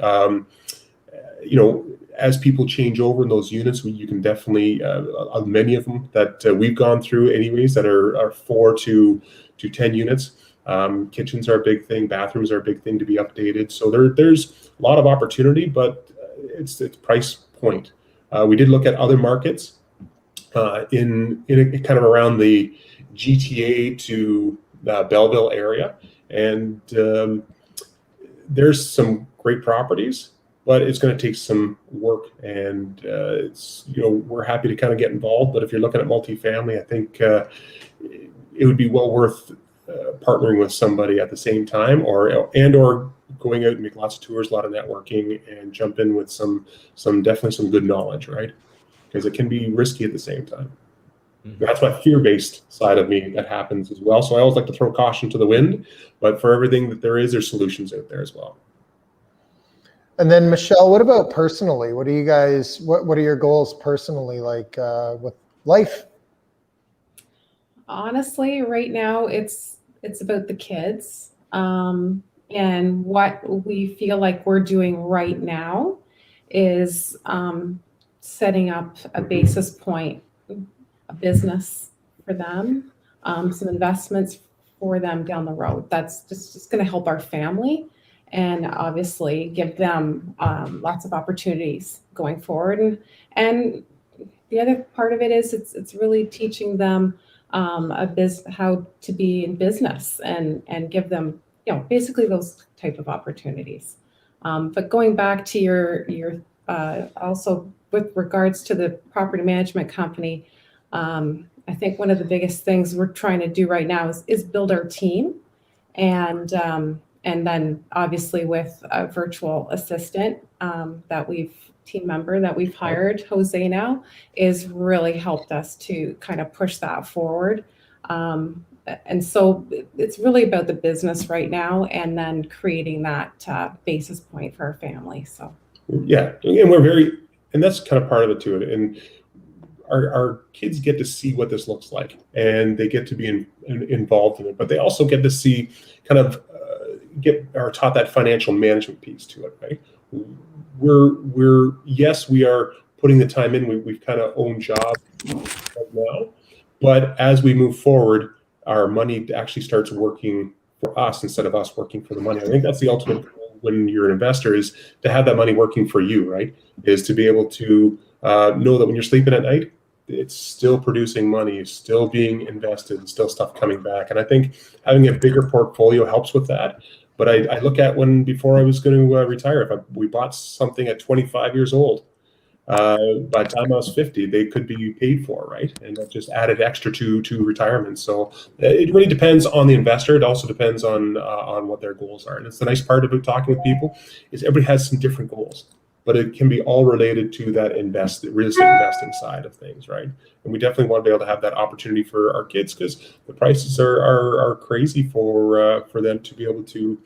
As people change over in those units, you can definitely, many of them that we've gone through anyways, that are 4 to 10 units. Kitchens are a big thing. Bathrooms are a big thing to be updated. So there's a lot of opportunity, but it's price point. We did look at other markets in kind of around the GTA to Belleville area, and there's some great properties, but it's going to take some work, and we're happy to kind of get involved. But if you're looking at multifamily, I think it would be well worth partnering with somebody at the same time, or going out and make lots of tours, a lot of networking, and jump in with some definitely some good knowledge, right? Because it can be risky at the same time. Mm-hmm. That's my fear-based side of me that happens as well. So I always like to throw caution to the wind, but for everything that there's solutions out there as well. And then Michelle, what about personally? What are you guys? What are your goals personally, like with life? Honestly, right now it's about the kids, and what we feel like we're doing right now is setting up a basis point, a business for them, some investments for them down the road. That's just going to help our family, and obviously give them lots of opportunities going forward. And the other part of it is it's really teaching them how to be in business and give them basically those type of opportunities. But going back to your also with regards to the property management company, I think one of the biggest things we're trying to do right now is build our team, and then obviously with a virtual assistant team member that we've hired, Jose now, is really helped us to kind of push that forward. And so it's really about the business right now, and then creating that basis point for our family. So yeah, and that's kind of part of it too. And our kids get to see what this looks like, and they get to be involved in it, but they also get to see kind of are taught that financial management piece to it, right? We are putting the time in. We've kind of owned jobs right now, but as we move forward, our money actually starts working for us instead of us working for the money. I think that's the ultimate goal when you're an investor, is to have that money working for you, right? Is to be able to know that when you're sleeping at night, it's still producing money, it's still being invested, and still stuff coming back. And I think having a bigger portfolio helps with that. But I look at before I was going to retire, we bought something at 25 years old, by the time I was 50, they could be paid for, right? And that just added extra to retirement. So it really depends on the investor. It also depends on what their goals are. And it's the nice part about talking with people is everybody has some different goals, but it can be all related to that real estate investing side of things, right? And we definitely want to be able to have that opportunity for our kids, because the prices are crazy for them to be able to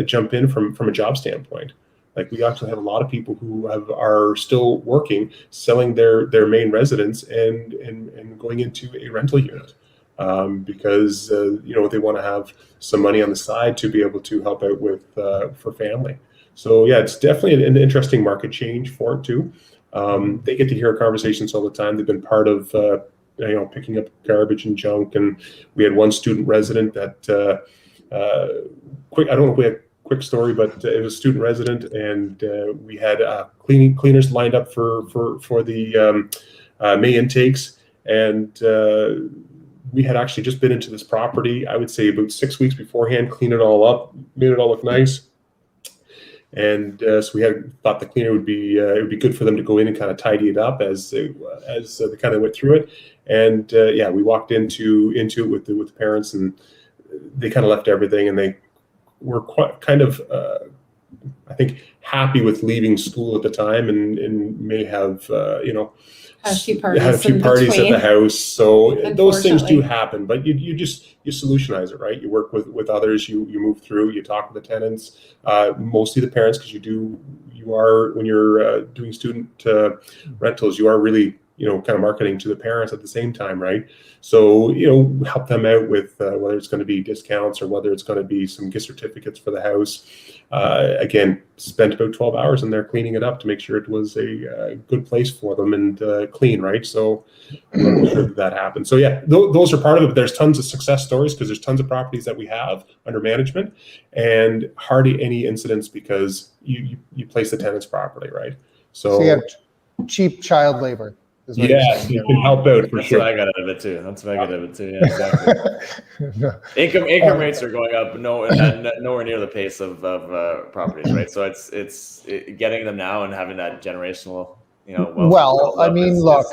jump in from a job standpoint. Like, we actually have a lot of people who are still working, selling their main residence and going into a rental unit, because they want to have some money on the side to be able to help out with for family. So yeah, it's definitely an interesting market change for it too. They get to hear our conversations all the time. They've been part of picking up garbage and junk, and we had one student resident that I don't know if we had quick story, but it was a student resident, and we had cleaners lined up for the May intakes, and we had actually just been into this property, I would say about 6 weeks beforehand, cleaned it all up, made it all look nice. And so we thought the cleaner would be it would be good for them to go in and kind of tidy it up as they kind of went through it. And yeah, we walked into it with the parents, and they kind of left everything, and they were quite kind of I think happy with leaving school at the time, and may have Had a few had a few parties at the house. So those things do Unfortunately. happen, but you solutionize it, right? You work with others, you move through, you talk with the tenants, mostly the parents, because you are when you're doing student rentals, you are really kind of marketing to the parents at the same time, right? So help them out with whether it's going to be discounts or whether it's going to be some gift certificates for the house. Again, spent about 12 hours in there cleaning it up to make sure it was a good place for them and clean, right? So I'm sure that happened. So yeah, those are part of it. But there's tons of success stories because there's tons of properties that we have under management, and hardly any incidents because you place the tenants properly, right? So you have cheap child labor. Yes, you can help out for That's sure. what I got out of it too. Yeah, exactly. Income rates are going up, nowhere near the pace of properties, right? So it's getting them now and having that generational, Well, I mean, look,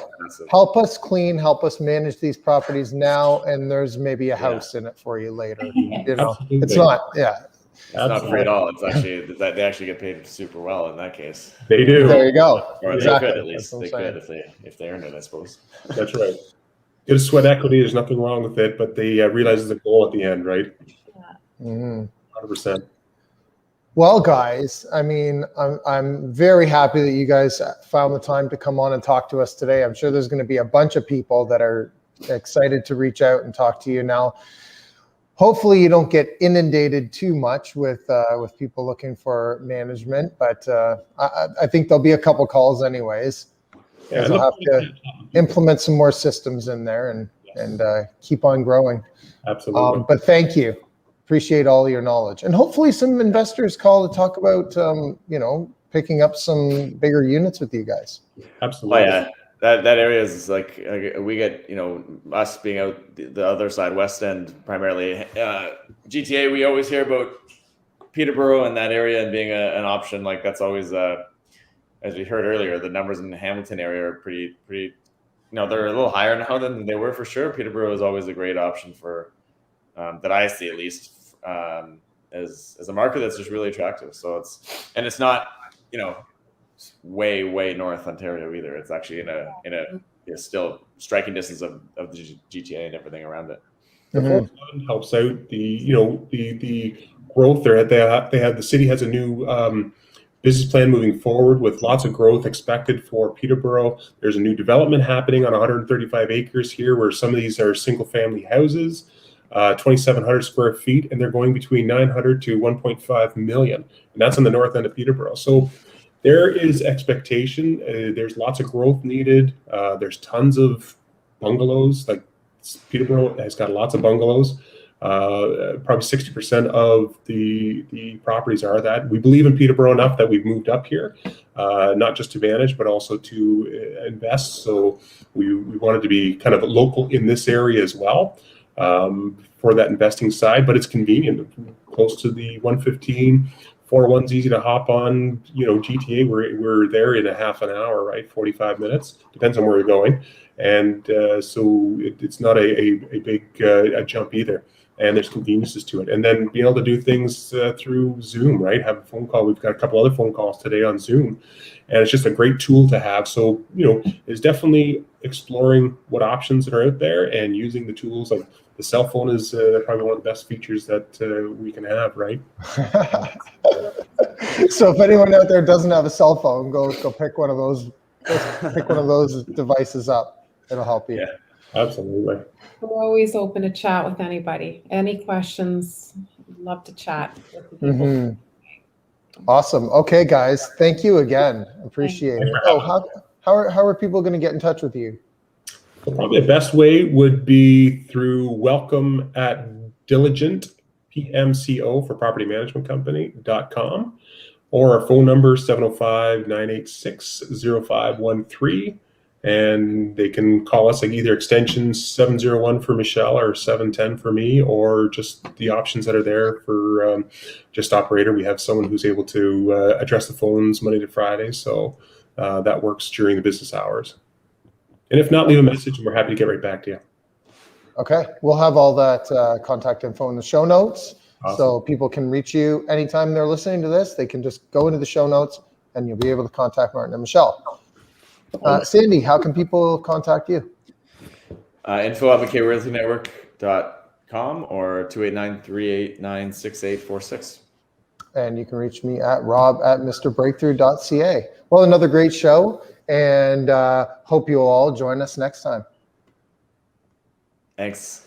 help us clean, help us manage these properties now, and there's maybe a house in it for you later. Absolutely. It's not, yeah. It's not free at all. It's actually they actually get paid super well in that case. They do. There you go. Or Exactly. they could at least. They could if they earned it, I suppose. That's right. Get a sweat equity. There's nothing wrong with it, but they realize it's a goal at the end, right? 100%. Well, guys, I mean, I'm very happy that you guys found the time to come on and talk to us today. I'm sure there's going to be a bunch of people that are excited to reach out and talk to you now. Hopefully you don't get inundated too much with people looking for management, but I think there'll be a couple calls anyways. Yeah, I'll have to implement some more systems in there and keep on growing. Absolutely. But thank you. Appreciate all your knowledge. And hopefully some investors call to talk about, picking up some bigger units with you guys. Absolutely. Oh, yeah. That area is like we get us being out the other side, West End primarily. GTA, we always hear about Peterborough and that area and being an option. Like that's always as we heard earlier, the numbers in the Hamilton area are pretty. They're a little higher now than they were for sure. Peterborough is always a great option for that I see at least as a market that's just really attractive. So it's not way north Ontario either. It's actually in a still striking distance of the GTA and everything around it. Mm-hmm. Helps out the growth there. The city has a new business plan moving forward with lots of growth expected for Peterborough. There's a new development happening on 135 acres here, where some of these are single family houses, 2,700 square feet, and they're going between 900 to 1.5 million, and that's on the north end of Peterborough. So there is expectation. There's lots of growth needed. There's tons of bungalows. Like Peterborough has got lots of bungalows. Probably 60% of the properties are that. We believe in Peterborough enough that we've moved up here, not just to manage, but also to invest. So we wanted to be kind of local in this area as well for that investing side. But it's convenient, close to the 115. 401's easy to hop on. GTA, we're there in a half an hour, right? 45 minutes, depends on where you're going, and so it's not a big jump either. And there's conveniences to it, and then being able to do things through Zoom, right? Have a phone call. We've got a couple other phone calls today on Zoom, and it's just a great tool to have. So it's definitely exploring what options are out there and using the tools. Like the cell phone is probably one of the best features that we can have, right? So if anyone out there doesn't have a cell phone, go pick one of those. Pick one of those devices up. It'll help you. Yeah, absolutely. We're always open to chat with anybody. Any questions? Love to chat with people. Mm-hmm. Awesome. Okay, guys. Thank you again. Appreciate it. Oh, how are people going to get in touch with you? Well, probably the best way would be through welcome@diligent, PMCO for property management company.com, or our phone number 705-986-0513. and they can call us like either extension 701 for Michelle or 710 for me, or just the options that are there for just operator. We have someone who's able to address the phones Monday to Friday, so that works during the business hours. And if not, leave a message and we're happy to get right back to you. Okay, we'll have all that contact info in the show notes. Awesome. So people can reach you anytime they're listening to this. They can just go into the show notes and you'll be able to contact Martin and Michelle. Sandy, how can people contact you? Info at mckrealtynetwork.com or 289-389-6846. And you can reach me at rob@mrbreakthrough.ca. Well, another great show, and hope you'll all join us next time. Thanks.